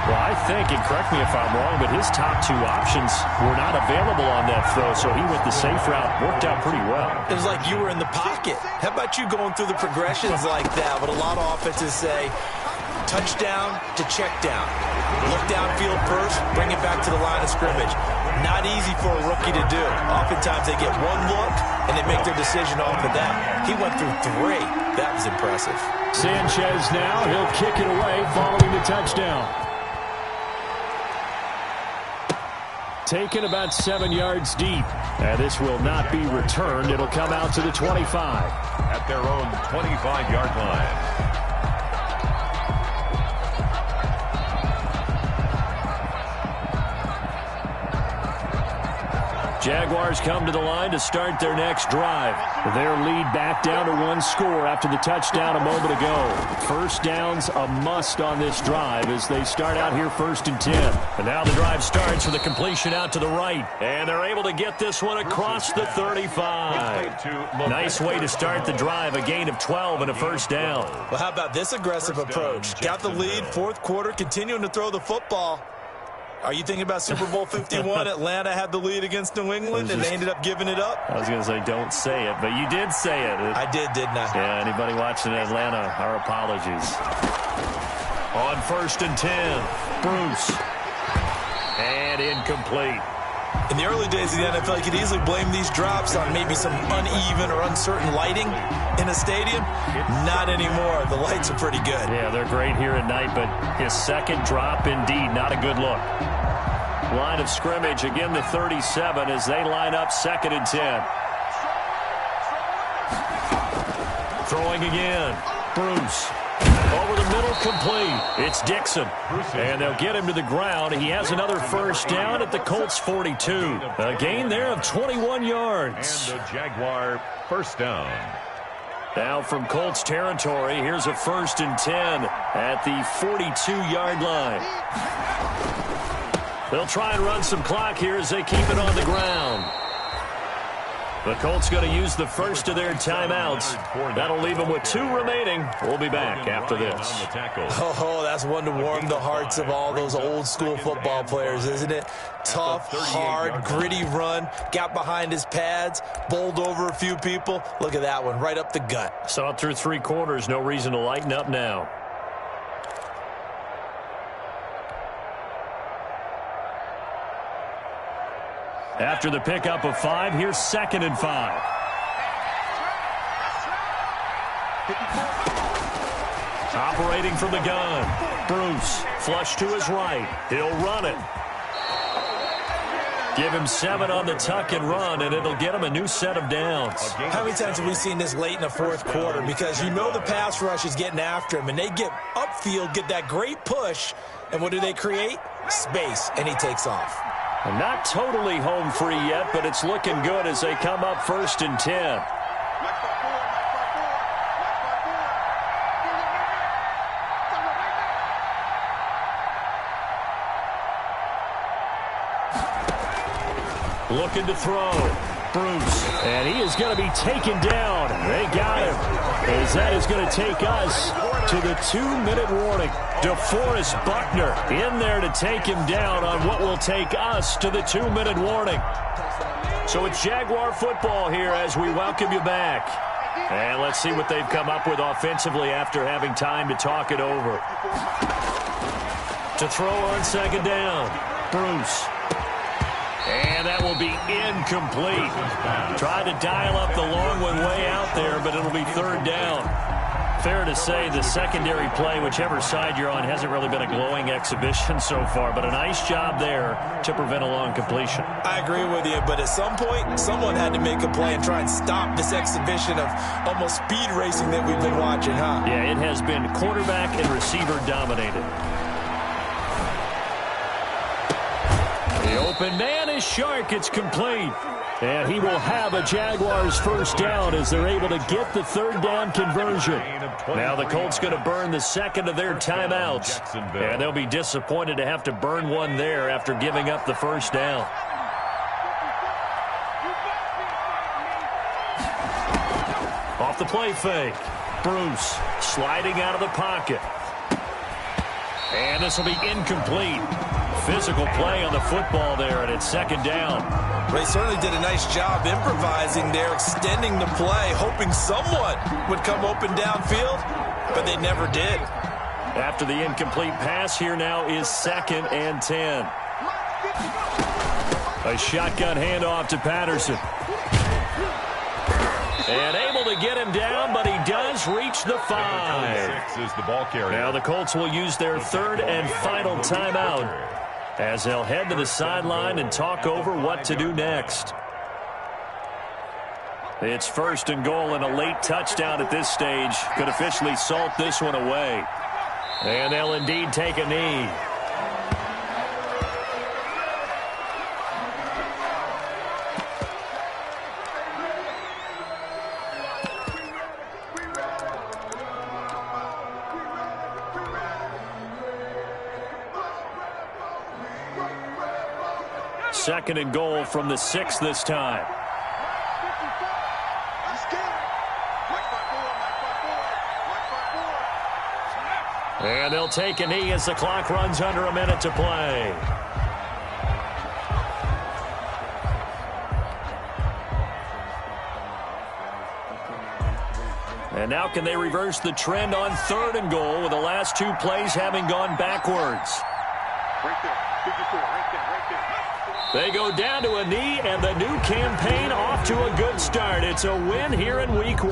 Well, I think, and correct me if I'm wrong, but his top 2 options were not available on that throw, so he went the safe route. Worked out pretty well. It was like you were in the pocket. How about you going through the progressions like that? But a lot of offenses say touchdown to check down. Look downfield first, bring it back to the line of scrimmage. Not easy for a rookie to do. Oftentimes they get one look, and they make their decision off of that. He went through 3. That was impressive. Sanchez now, he'll kick it away following the touchdown. Taken about 7 yards deep. And this will not be returned. It'll come out to the 25. At their own 25-yard line. Jaguars come to the line to start their next drive. Their lead back down to 1 score after the touchdown a moment ago. First down's a must on this drive as they start out here 1st and 10. And now the drive starts with a completion out to the right. And they're able to get this one across the 35. Nice way to start the drive, a gain of 12 and a first down. Well, how about this aggressive approach? Got the lead, 4th quarter, continuing to throw the football. Are you thinking about Super Bowl 51? Atlanta had the lead against New England, and they ended up giving it up? I was going to say, don't say it, but you did say it. I did, didn't I? Yeah, anybody watching Atlanta, our apologies. On 1st and 10, Bruce. And incomplete. In the early days of the NFL, you could easily blame these drops on maybe some uneven or uncertain lighting in a stadium. Not anymore. The lights are pretty good. Yeah, they're great here at night, but his second drop, indeed, not a good look. Line of scrimmage, again the 37 as they line up 2nd and 10. Throwing again. Bruce. Over the middle, complete. It's Dixon. And they'll get him to the ground. He has another first down at the Colts 42. A gain there of 21 yards. And the Jaguar first down. Now from Colts territory, here's a 1st and 10 at the 42-yard line. They'll try and run some clock here as they keep it on the ground. The Colts going to use the first of their timeouts. That'll leave them with 2 remaining. We'll be back after this. Oh, that's one to warm the hearts of all those old-school football players, isn't it? Tough, hard, gritty run. Got behind his pads, bowled over a few people. Look at that one, right up the gut. Saw it through 3 quarters. No reason to lighten up now. After the pickup of 5, here's 2nd and 5. Operating from the gun. Bruce, flush to his right. He'll run it. Give him 7 on the tuck and run, and it'll get him a new set of downs. How many times have we seen this late in the 4th quarter? Because you know the pass rush is getting after him, and they get upfield, get that great push, and what do they create? Space, and he takes off. Not totally home free yet, but it's looking good as they come up 1st and 10. Looking to throw. Bruce. And he is going to be taken down. They got him. As that is going to take us to the 2-minute warning. DeForest Buckner in there to take him down on what will take us to the 2-minute warning. So it's Jaguar football here as we welcome you back. And let's see what they've come up with offensively after having time to talk it over. To throw on 2nd down. Bruce. And that will be incomplete. Tried to dial up the long one way out there, but it'll be 3rd down. Fair to say the secondary play, whichever side you're on, hasn't really been a glowing exhibition so far, but a nice job there to prevent a long completion. I agree with you, but at some point, someone had to make a play and try and stop this exhibition of almost speed racing that we've been watching, huh? Yeah, it has been quarterback and receiver dominated. The open man is Shark. It's complete. And he will have a Jaguars first down as they're able to get the 3rd down conversion. Now the Colts going to burn the 2nd of their timeouts. And they'll be disappointed to have to burn one there after giving up the first down. Off the play fake. Bruce sliding out of the pocket. And this will be incomplete. Physical play on the football there, and it's 2nd down. They certainly did a nice job improvising there, extending the play, hoping someone would come open downfield, but they never did. After the incomplete pass, here now is 2nd and 10. A shotgun handoff to Patterson. And able to get him down, but he does reach the 5. 6 is the ball carrier. Now the Colts will use their 3rd and final timeout as they'll head to the sideline and talk over what to do next. It's 1st and goal, and a late touchdown at this stage could officially salt this one away. And they'll indeed take a knee. 2nd and goal from the 6 this time. I'm scared. Mike 5-4, And they'll take a knee as the clock runs under a minute to play. And now can they reverse the trend on 3rd and goal with the last 2 plays having gone backwards? Right there. 54, right there. They go down to a knee, and the new campaign off to a good start. It's a win here in week 1.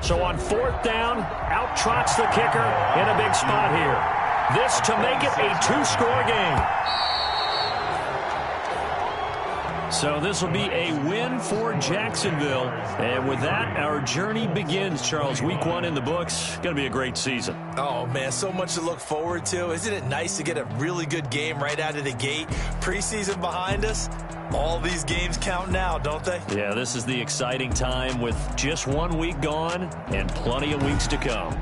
So on 4th down, out trots the kicker in a big spot here. This to make it a 2-score game. So this will be a win for Jacksonville. And with that, our journey begins, Charles. Week 1 in the books. Going to be a great season. Oh, man, so much to look forward to. Isn't it nice to get a really good game right out of the gate? Preseason behind us. All these games count now, don't they? Yeah, this is the exciting time with just 1 week gone and plenty of weeks to come.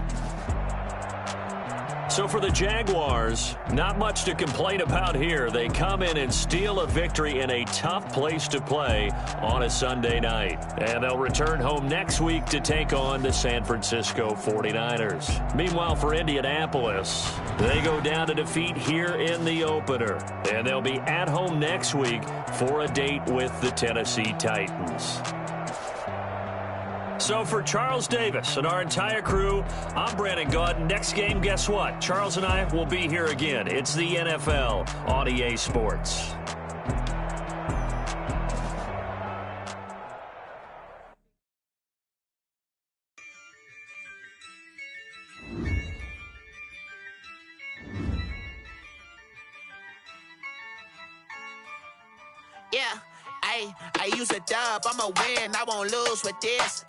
So for the Jaguars, not much to complain about here. They come in and steal a victory in a tough place to play on a Sunday night. And they'll return home next week to take on the San Francisco 49ers. Meanwhile, for Indianapolis, they go down to defeat here in the opener. And they'll be at home next week for a date with the Tennessee Titans. So for Charles Davis and our entire crew, I'm Brandon Gaudin. Next game, guess what? Charles and I will be here again. It's the NFL on EA Sports. Yeah, I use a dub, I'ma win, I won't lose with this.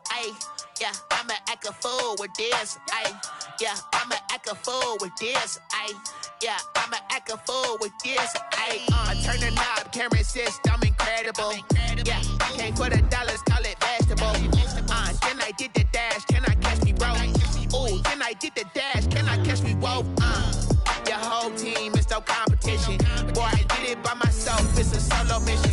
Yeah, I'ma act a fool with this. Yeah, I'ma act a fool with this. Yeah, I'ma act a fool with this. I turn the knob, camera assist, I'm incredible. Yeah, came for the dollars, call it vegetable. Then I did the dash, can I catch me, bro? Ooh, then I did the dash, can I catch me, whoa? Your whole team is no competition. Boy, I did it by myself, it's a solo mission.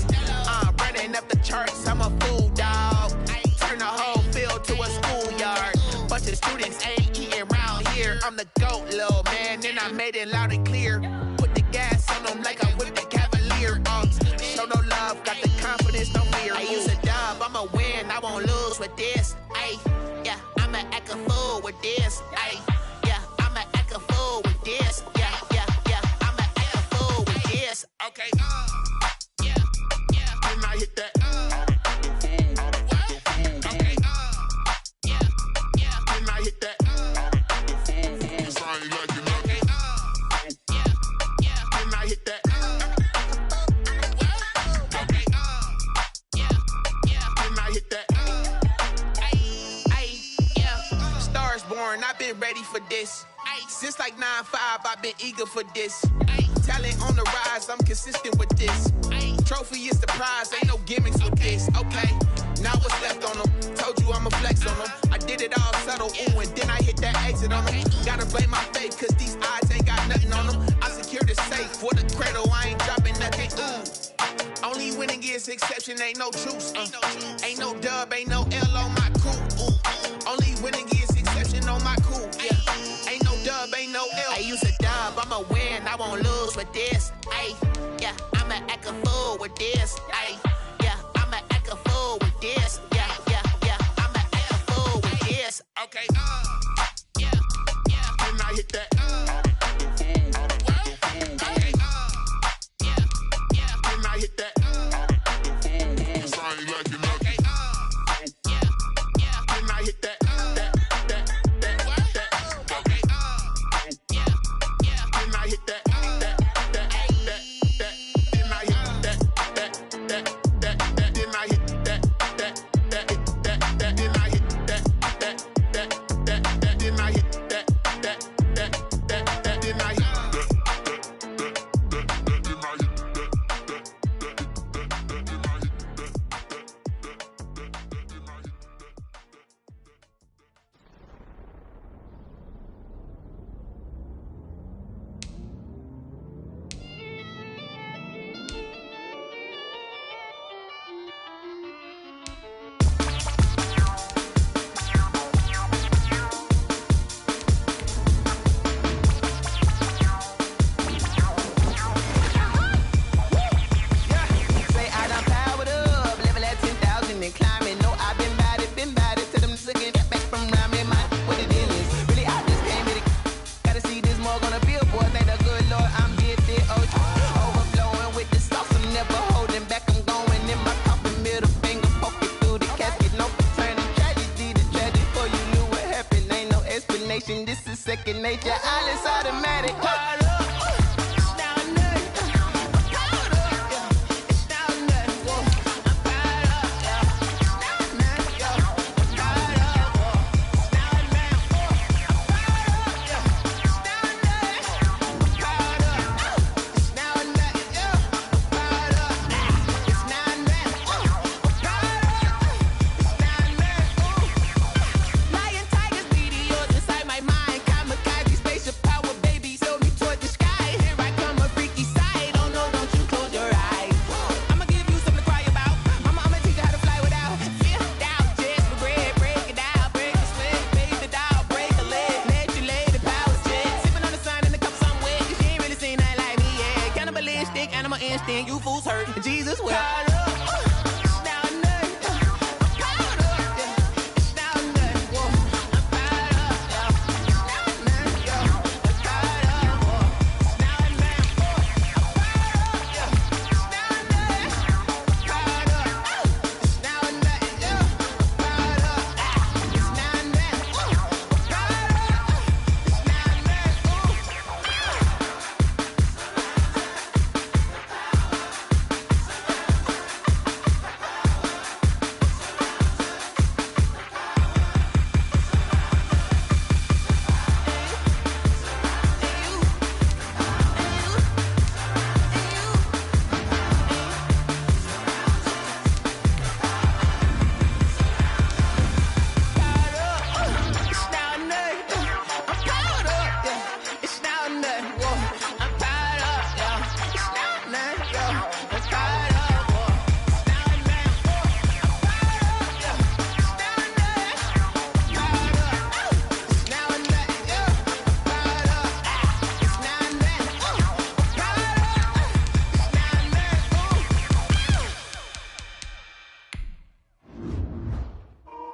Running up the charts, I'm a fool, dog. Turn the whole field to a schoolyard. Bunch of students ain't eating round here. I'm the GOAT, little man, and I made it loud and clear. Put the gas on them like I whipped the Cavalier. Show no love, got the confidence, no fear. I use a dub, I'ma win, I won't lose with this. Yeah, I'ma act a fool with this. Yeah, I'ma act a fool with this. Yeah, I'ma act a fool with this. Okay, yeah, and I hit that. I've been ready for this. Since like 9-5, I've been eager for this. Talent on the rise, I'm consistent with this. Trophy is the prize, ain't no gimmicks with this. Okay, now what's left on them? Told you I'ma flex on them. I did it all subtle, ooh, and then I hit that exit on them. Gotta blame my faith, cause these odds ain't got nothing on them. I secured the safe for the cradle, I ain't dropping nothing, ooh. Only winning is exception, ain't no truce. Ain't no dub, ain't no L on my crew, ooh. Only winning is exception on my cool, yeah. Ain't no dub, ain't no L. I use a dub, I'ma win, I won't lose with this. Yeah, I'ma act a fool with this. Yeah, I'ma act a fool with this. Yeah, I'ma act a fool with this. Okay, yeah, and I hit that. Okay, yeah, and I hit that. Sound like you know. Okay, yeah, and I hit that. second nature. All is automatic. Caught up. You fools hurt. Jesus will.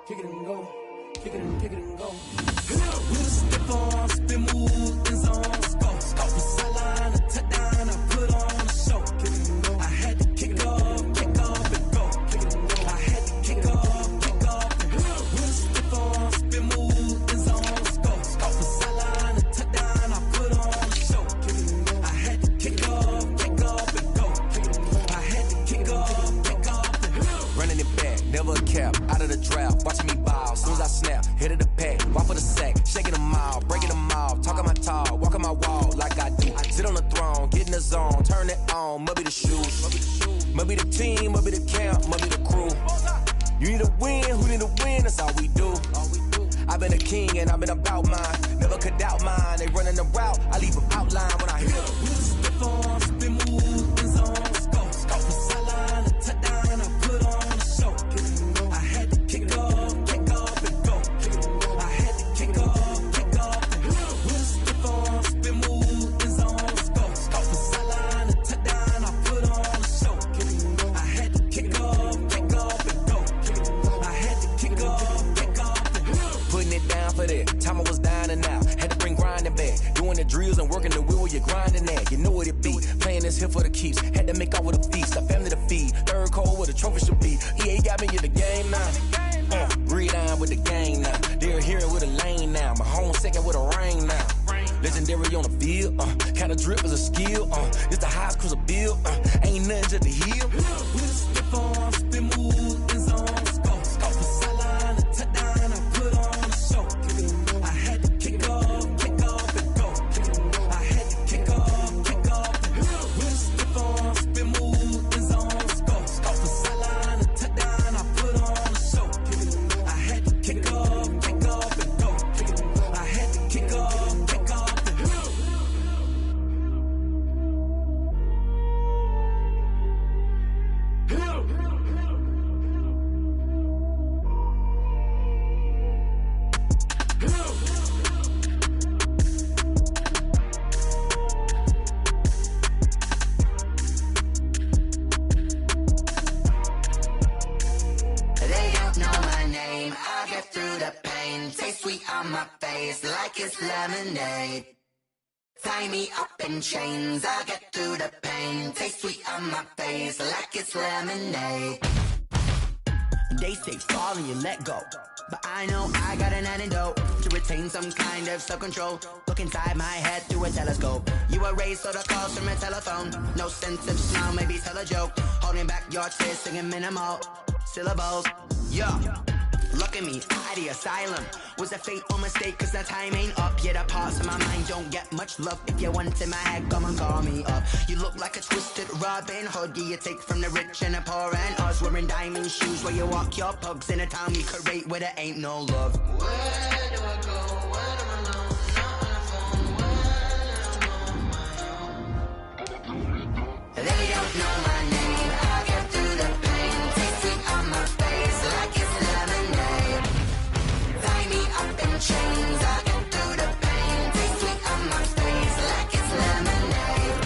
Kick it and go, kick it and go. With a step on, spin move, in zone, go. Stop the sideline, a touchdown, I put on a show. Kick it and go. I had to kick off and go. Kick it and go. I had to kick off and go. With a step on, spin move, in zone, go. Stop the sideline, a touchdown, I put on a show. Kick it and go. I had to kick off and go. Kick it and go. I had to kick off and go. Running it back, never a cap, out of the drought, watching me ball. Soon as I snap, hit of the pack, walk for the sack, shaking them all, breaking them off, talking my talk, walking my wall like I do. Sit on the throne, get in the zone, turn it on, must be the shoes, must be the team, must be the camp, must be the crew. You need a win, who need a win, that's all we do. I've been a king and I've been about mine, never could doubt mine. They running the route, I leave them outline when I hit them. Step on, spin move, in zone, go. Stop the sideline, a touchdown, I put on a show. I had to kick off and go. I had to kick off and go. With a step on, spin move, in zone, go. Stop the sideline, a touchdown, I put on a show. I had to kick off and go. I had to kick off and go. Putting it down for that, time I was down and out. Had to bring grinding back, doing the drills and working the wheel where you're grinding at. You know what it be, playing this here for the keeps. Had to make out with a feast, a family to feed. Third cold where the trophy should be. EA got me in the game now. Breed on with the game now. They're hearing with a lane now. My home second with a ring now. Legendary on the field, kind of drip is a skill. It's the highest cruiser bill. Ain't nothing just to heal. With a step on, spin move, in zone, go. Stop the sideline, a touchdown, I put on a show. I had to kick off and go. I had to kick off and go. With a step on, spin move, in zone, go. Stop the sideline, a touchdown, I put on a show. I had to kick off and go. I had to kick off and go. They don't know my name. I get through the pain. Taste sweet on my face like it's lemonade. Tie me up in chains. I get through the pain. Taste sweet on my face like it's lemonade. They say fall and you let go. but I know I got an antidote to retain some kind of self-control. Look inside my head through a telescope. You erase all the calls from a telephone. No sense of smile, maybe tell a joke. Holding back your tears, singing minimal syllables. Yeah. Look at me, out of the asylum. Was a fate or mistake, cause the time ain't up. Yet the parts of my mind don't get much love. If you want in my head, come and call me up. You look like a twisted Robin Hood. You take from the rich and the poor and us. Wearing diamond shoes where you walk your pugs. In a town you create where there ain't no love. Where do I go when I'm alone? Not on the phone when I'm on my own. They don't know my name. I get through the pain. Taste sweet on my face like it's lemonade. Tie me up in chains. I get through the pain. Taste sweet on my face like it's lemonade.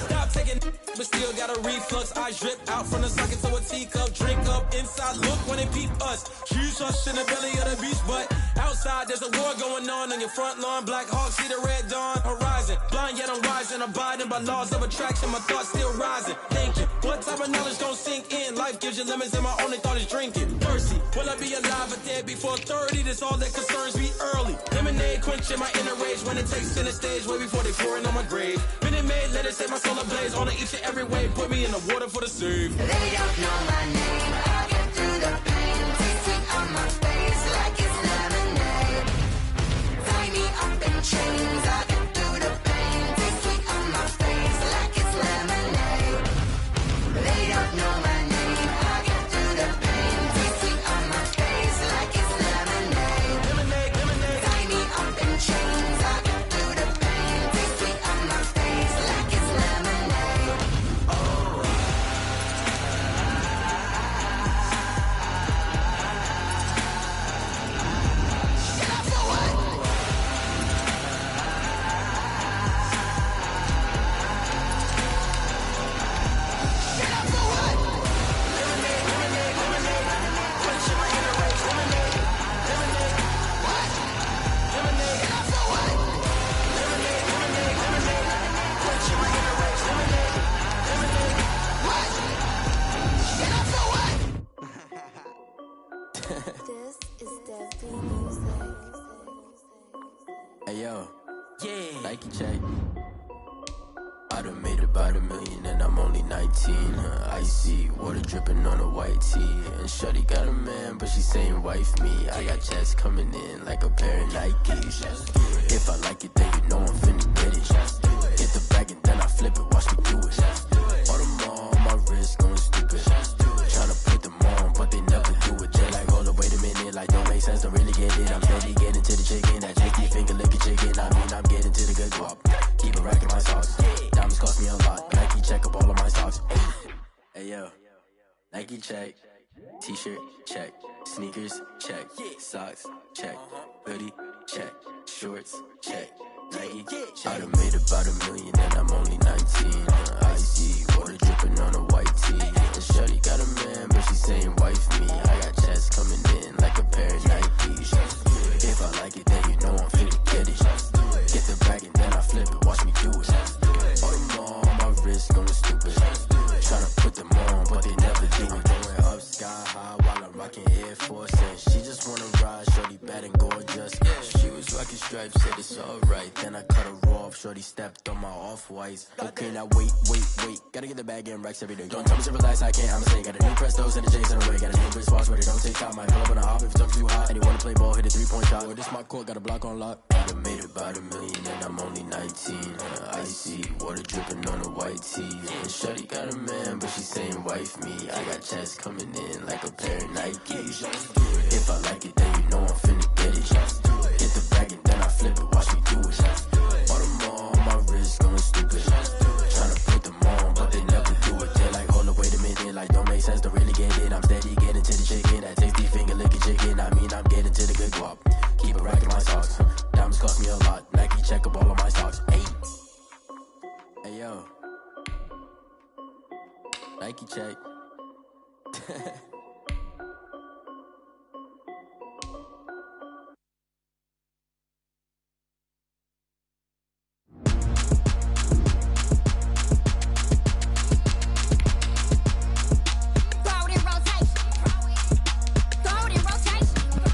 Stop taking, but still got a reflux. I drip out from the socket to a teacup. Drink up inside, look when it peep us. Choose us in the belly of the beast, but outside there's a war going on your front lawn. Black Hawk, see the red dawn horizon. Blind yet I'm rising, abiding by laws of attraction. My thoughts still rising. Thinking, what type of knowledge gon' sink in? Life gives you lemons and my only thought is drinking. Thirsty, will I be alive or dead before 30? That's all that concerns me early. Lemonade quenching my inner rage when it takes center stage way before they pour it on my grave. Minute Maid, let it set my soul ablaze on each and every way. Put me in the water for the save. They don't know my name. I get through the pain. Taste sweet on my face like it's lemonade. Tie me up in chains. I get through the pain. Taste sweet on my face like it's lemonade. They don't know my name. I get through the pain. Taste sweet on my face like it's lemonade. Lemonade, lemonade. Tie me up in chains. I get through the pain. Taste sweet on my face like it's lemonade. Oh. Shut up for what? Shut up for what? Lemonade, lemonade, lemonade. Quenching my inner rage. Lemonade, lemonade. What? Lemonade, Shut up for what? lemonade, lemonade, lemonade. Quenching my inner rage. Lemonade, lemonade. What? Shut up for what? This is Deadly Music. Hey yo, Yeah. Nike check. I done made about $1 million and I'm only 19. Icy water dripping on a white tee. And shorty got a man, but she saying wife me. I got checks coming in like a pair of Nikes. If I like it, then you know I'm finna get it. Get the bag and then I flip it, watch me do it. All them on my wrist going stupid. Tryna put them on, but they never do it. They're like, hold up, wait a minute, like don't make sense, don't really get it. I'm steady getting to the chicken, that chicky finger licking chicken. I mean, I'm getting to the good guap. Keep it racking my socks. Diamonds cost me a lot. Nike check up all of my socks. Hey yo, Nike check. T-shirt check. Sneakers check. Socks check. Hoodie check. Shorts check. Nike check. I done made about $1 million and I'm only 19. Icy water dripping on a white tee. And shorty got a man, but she saying wife me. I got checks coming in like a pair of Nikes. If I like it, then you know I'm finna get it. Get the bag and then I flip it, watch me do it. All them on my wrist going stupid. Tryna put them on, but they never do it. Going up sky high while I'm rocking Air Force. And she just wanna ride, shorty bad and gorgeous. She was rocking stripes, said it's alright. Then I cut her off, shorty stepped on my off-whites. Okay, now wait. Gotta get the bag and racks every day. Don't tell me to relax, I can't, I'ma say. Got a new Prestos and a J's in the way. Got a new wristwatch, but it don't take time. I pull up on a hop if it's too hot. And you wanna play ball, hit a 3-point shot. Well, this my court, got a block on lock. I done made about $1 million and I'm only 19. Icy water dripping on a white tee. And shorty got a man, but she saying wife me. I got checks coming in like a pair of Nikes. If I like it, then you know I'm finna get it. Get the bag and then I flip it, watch me do it. All them on my wrist going stupid. Tryna put them on, but they never do it. They're like, hold up, wait a minute, like don't make sense, don't really get it. I'm steady getting to the chicken, that tasty finger licking chicken. I mean, I'm getting to the good guap. Keep it racking my socks. Diamonds cost me a lot. Nike check up all of my socks. Hey yo, Nike check. Throw it in rotation.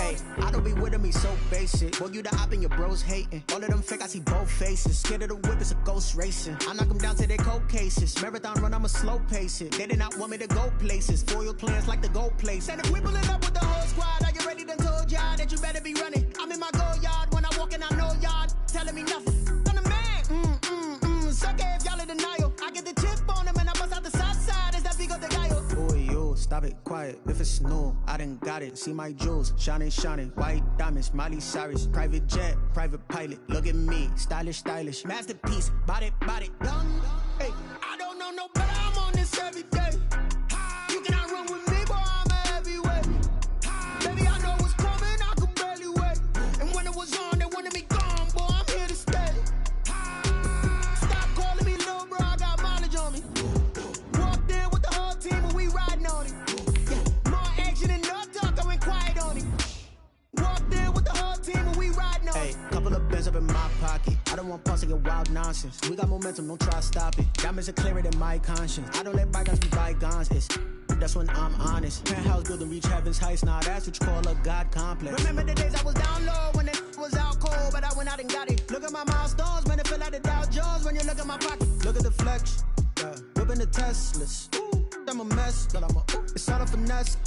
Hey, I don't be with me so basic. Boy, you the op and your bros hating. All of them fake, I see both faces. Scared of the whip, it's a ghost racing. I knock them down to their cold cases. Marathon run, I'ma slow pace it. They did not want me to go places. Foil plans like the go place. And if we pulling up with the whole squad, are you ready? Done told y'all that you better be running. I'm in my go yard. When I walk in, I know y'all telling me nothing. I'm the man. Suck it if y'all in denial. I get the chip on them and I bust out the south side. Is that Vigo de Gallo? Boy, yo, stop it, quiet. If it's new, I done got it. See my jewels, shining, shining. White diamonds, Miley Cyrus. Private jet, private pilot. Look at me, stylish, stylish. Masterpiece, body, done. Hey, I don't know no better. I'm on this every day. You cannot run with me, boy, I'm a heavyweight. Baby, I know what's coming, I could barely wait. And when it was on, they wanted me gone, boy, I'm here to stay. Stop calling me little bro, I got mileage on me. Walked in with the whole team and we riding on it. Yeah, more action and no talk, I went quiet on it. Walked in with the whole team and we riding on it. Hey, couple of bands up in my pocket. I don't want pause to get wild nonsense. We got momentum, don't try to stop it. Diamonds are clearer than my conscience. I don't let bygones be bygones. That's when I'm honest. Penthouse building reach heaven's heights. Now that's what you call a God complex. Remember the days I was down low when it was out cold, but I went out and got it. Look at my milestones, man, it feel like the Dow Jones when you look at my pocket. Look at the flex, whipping the Teslas. I'm a mess, but it's all a finesse.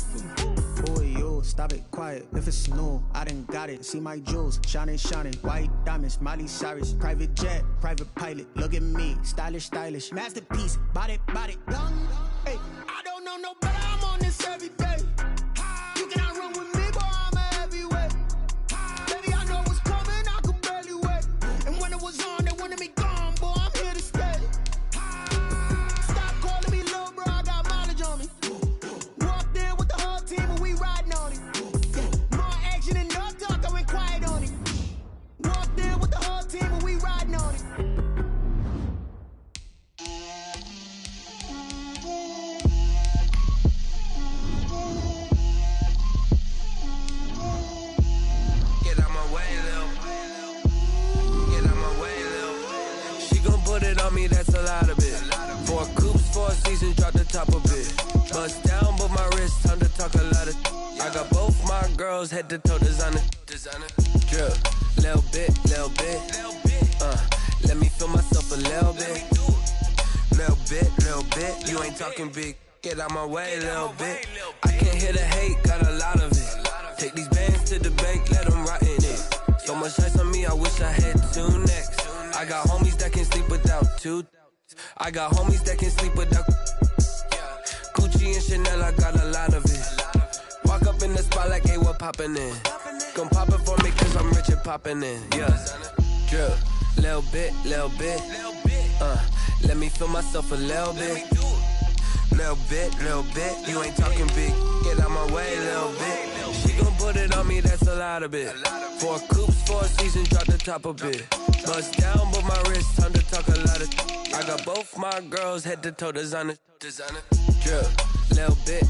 Boy, yo, stop it, quiet. If it's new, I done got it. See my jewels, shining, shining. White diamonds, Miley Cyrus. Private jet, private pilot. Look at me, stylish, stylish. Masterpiece, body, done. Hey, I don't know no better. I'm on this every day. You cannot run with me, boy, I'm a heavyweight. Baby, I know what's coming, I could barely wait. And when it was on, they wanted me gone, boy, I'm here to stay. Stop calling me little bro, I got mileage on me. Walked in with the whole team and we riding on it. Yeah, more action and no talk, I went quiet on it. Walked in with the whole team and we riding on it. Put it on me, that's a lot of it. 4 coops, 4 seasons, drop the top of it. Bust down, but my wrist, time to talk a lot of. I got both my girls, head to toe designer. Drip, little bit. Let me feel myself a little bit. Little bit. You ain't talking big. Get out my way, little bit. I can't hear the hate, got a lot of it. Take these bands to the bank, let them rot in it. So much ice on me, I wish I had 2 necks. I got homies that can sleep without 2. I got homies that can sleep without Gucci and Chanel, I got a lot of it. Walk up in the spot like, hey, what poppin' in? Gon' pop it for me cause I'm rich and poppin' in. Yeah, drip, little bit. Let me feel myself a little bit. Little bit. You ain't talking big. Get out my way, little bit. She gon' put it on me, that's a lot of it. 4 coops, 4 seasons, drop the top of it. Bust down, but my wrist, time to talk a lot of. I got both my girls, head to toe designer. Drip, little bit.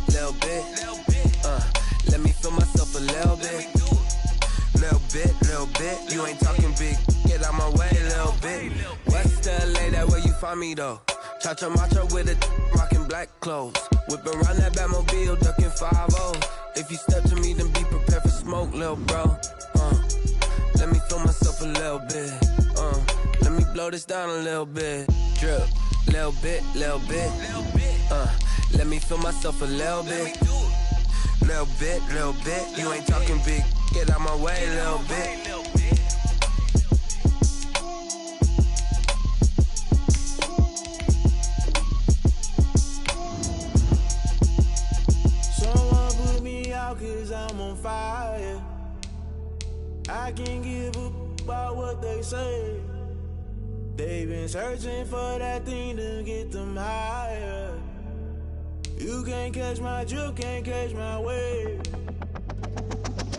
Let me feel myself a little bit. Little bit. You ain't talking big. Get out my way, little bit. West LA, that where you find me though. Cha-cha macha with it, rockin' black clothes. Whippin' around that Batmobile, duckin' 5-0. If you step to me, then be prepared for smoke, lil' bro. Let me feel myself a little bit. Let me blow this down a little bit. Drip, little bit. Let me feel myself a little bit. Little bit. You ain't talking big. Get out my way, little bit. Someone put me out cause I'm on fire. I can't give a about what they say. They've been searching for that thing to get them higher. You can't catch my drift, can't catch my wave.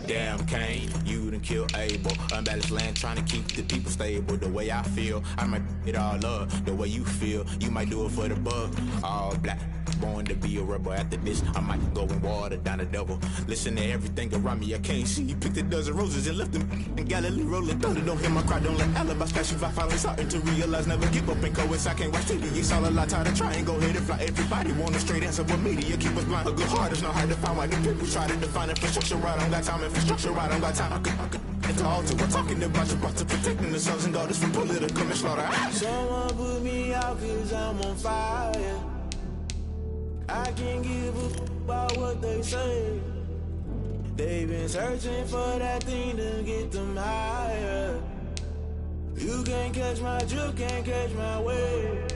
Damn Kane, you done killed Abel. Unbalanced land trying to keep the people stable. The way I feel, I might it all up. The way you feel, you might do it for the buck. All black, born to be a rebel. After this, I might go and water down the devil. Listen to everything around me, I can't see. He picked a dozen roses and left them in Galilee rolling thunder. Don't hear my cry, don't let alibis crash. If I finally starting to realize, never give up and coast. I can't watch TV, it's all a lot, tired of trying, go ahead and fly. Everybody want a straight answer, but media keep us blind. A good heart is not hard to find. Why the people try to define infrastructure right? I don't got time, infrastructure right, I don't got time. I could it's all to we're talking about you, about to protecting the sons and daughters from political and slaughter. Someone put me out cause I'm on fire. I can't give a about what they say. They've been searching for that thing to get them higher. You can't catch my drift, can't catch my wave.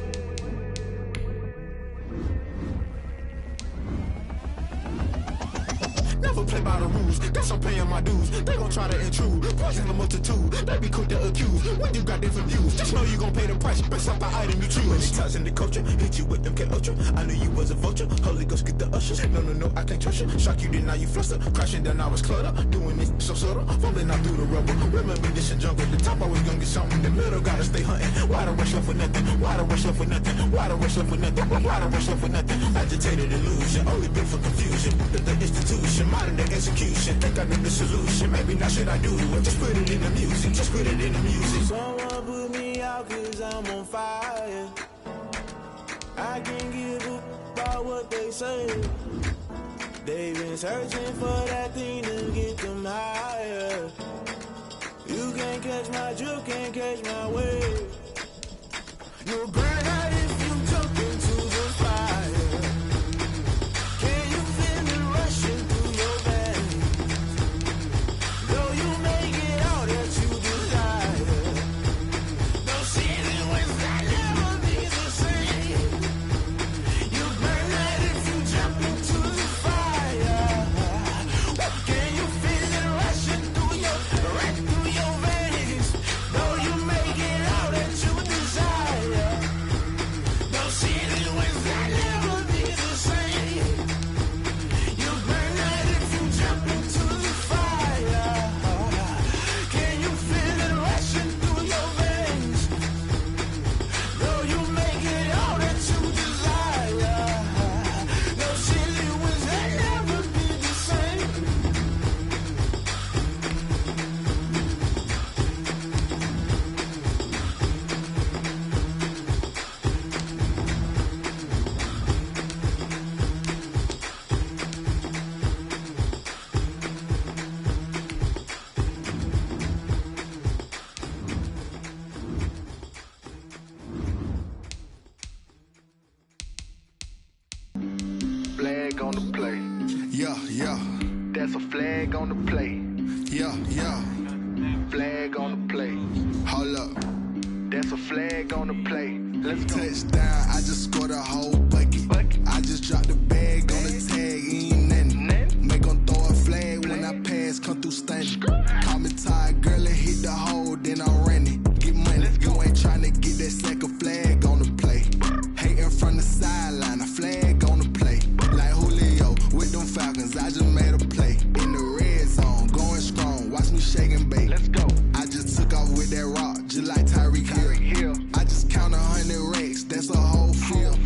Never play by the rules, that's I'm paying my dues. They gon' try to intrude, poison the multitude. They be quick to accuse, when you got different views. Just know you gon' pay the price, based off the item you choose. Many times in the culture, hit you with them K Ultra. I knew you was a vulture, Holy Ghost get the ushers. No, I can't trust you. Shock you, then now you fluster. Crashing down, I was clutter. Doing this so subtle, falling out through the rubble. Remember this in jungle, the top always gonna get something. The middle gotta stay hunting. Why the rush left for nothing? Why the rush left for nothing? Why the rush left for nothing? Why the rush left for nothing? Agitated illusion, only built for confusion. The institution, modern day execution. Think I know the solution. Maybe not should I do it? Just put it in the music. Just put it in the music. Someone put me out cause I'm on fire. I can't give a about what they say. They've been searching for that thing to get them higher. You can't catch my drift, can't catch my wave. You'll burn out if you jump into the fire. Can you feel it rushing through your veins? Though you make it all that you desire. No season when that never be the same. You burn out if you jump into the fire. Can you feel it rushing through your veins? Though you make it all that you desire. No season when that never be the same. You burn out if you jump into the fire. Can you feel it rushing through your veins? Though you make it all that you desire. No silly winds that never be the same. Flag on the play. Yeah. That's a flag on the play. Yeah. Flag on the play. Hold up. That's a flag on the play. Let's go. Touchdown, I just scored a whole bucket. I just dropped the bag on the tag, ain't nothing. Make 'em throw a flag when I pass, come through stunning. Call me tired, girl, and hit the hole, then I'm running. Get money, you ain't tryna get that second flag on the play. Hating from the sideline, a flag on the play. Like Julio with them Falcons, I just made a play. In the red zone, going strong, watch me shake and bake. Let's go. I just took off with that rock, just like Tyreek Hill. I just count 100 racks, that's a whole field.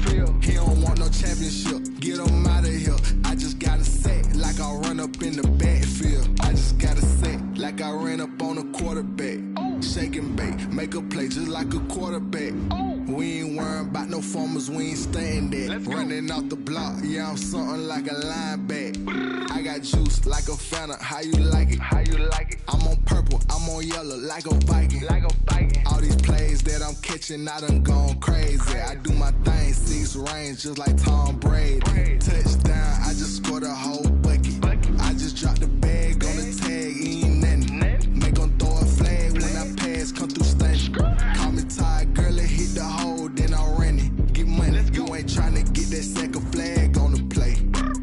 He don't want no championship, get him out of here. I just gotta say, like I run up in the backfield. I just gotta say, like I ran up on a quarterback. Shake and bake, make a play just like a quarterback. We ain't worrying about no formers, we ain't staying there. Running off the block, yeah, I'm something like a lineback. I got juice like a Fanta, how you like it? I'm on purple, I'm on yellow, like a Viking. All these plays that I'm catching, I done gone crazy. I do my thing, 6 range, just like Tom Brady. Touchdown, I just scored a whole bucket. I just dropped the bag on the tag, ain't nothing. Make 'em throw a flag when I pass, come through stunning. Call me tired, girl, and hit the hole, then I'm running. Get money, you ain't tryna get that second flag on the play.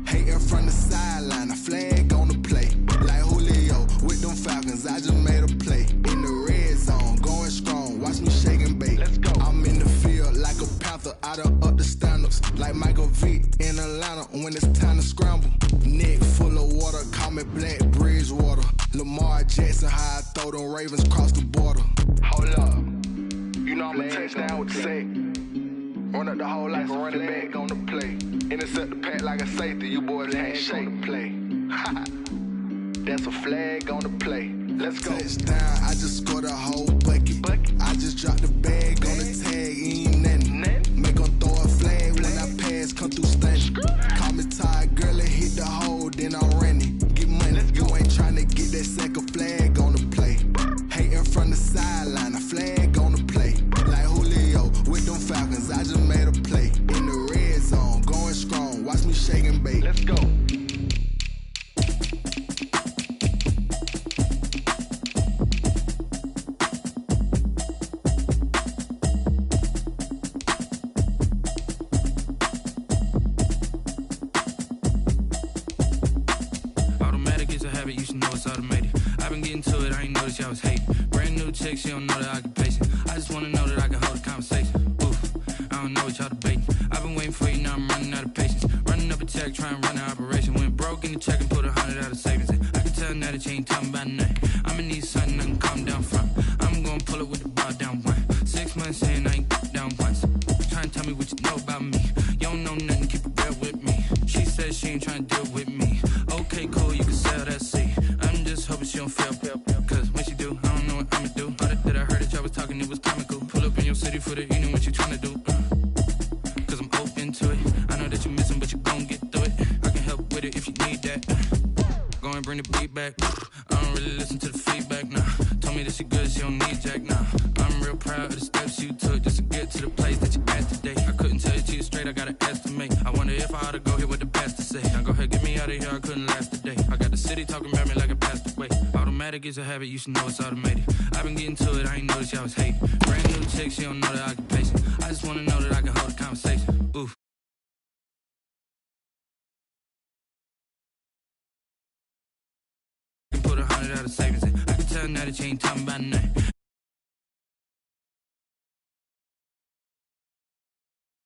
Hating from the sideline, a flag on the play. Like Julio with them Falcons, I just made a play. In the red zone, going strong, watch me shake and bake. I'm in the field like a Panther, I done up the standards. Like Michael Vick in Atlanta when it's time to scramble. Neck full of water, call me Black Bridgewater. Lamar Jackson, how I throw them Ravens cross the border. Hold up, you know I'm a touchdown with the sack. Run up the hole like a running back on the play. Intercept the pack like a safety, you boys can't shake the play. That's a flag on the play. Let's go. Touchdown, I just scored a whole bucket. I just dropped the bag on the tag, ain't nothing. Make 'em throw a flag when I pass, come through stunning. Call me tired, girl, and hit the hole, then I'm running. Get money, you ain't tryna get that second flag on the play. Hating from the sideline, a flag on the play. Like Julio with them Falcons, I just made a play. In the red zone, going strong, watch me shake and bake. Let's go. I was hating. Brand new chick, she don't know the occupation. I just wanna know that I can hold a conversation. Oof, I don't know what y'all debating. I've been waiting for you, now I'm running out of patience. Running up a check, trying to run an operation. Went broke in the check and put 100 out of savings in. I can tell now that you ain't talking about nothing. I'ma need something I can calm down from. I'm gonna pull it with the bar down one. 6 months in, I ain't down once. Trying to tell me what you know about me. You don't know nothing, keep it real with me. She says she ain't trying to deal with me. Okay, cool, you can sell that seat. I'm just hoping she don't fail. Cause when she do, I don't know what I'ma do. All that I heard that y'all was talking, it was comical. Pull up in your city for the evening, what you tryna do? Cause I'm open to it. I know that you're missing, but you gon' get through it. I can help with it if you need that. Go and bring the beat back. I don't really listen to the feedback, nah. Told me that she good, she don't need jack, nah. I'm real proud of the steps you took just to get to the place that you at today. I couldn't tell you to you straight, I gotta estimate. I wonder if I ought to go here with the pastor say. Now go ahead, get me out of here, I couldn't last a day. I got the city talking about me like I passed away. Automatic is a habit, you should know it's automated. I've been getting to it, I ain't noticed y'all was hating. Brand new chick, she don't know the occupation. I just wanna know that I can hold a conversation. Oof. Put 100 out of savings in. I can tell now that you ain't talking about nothing.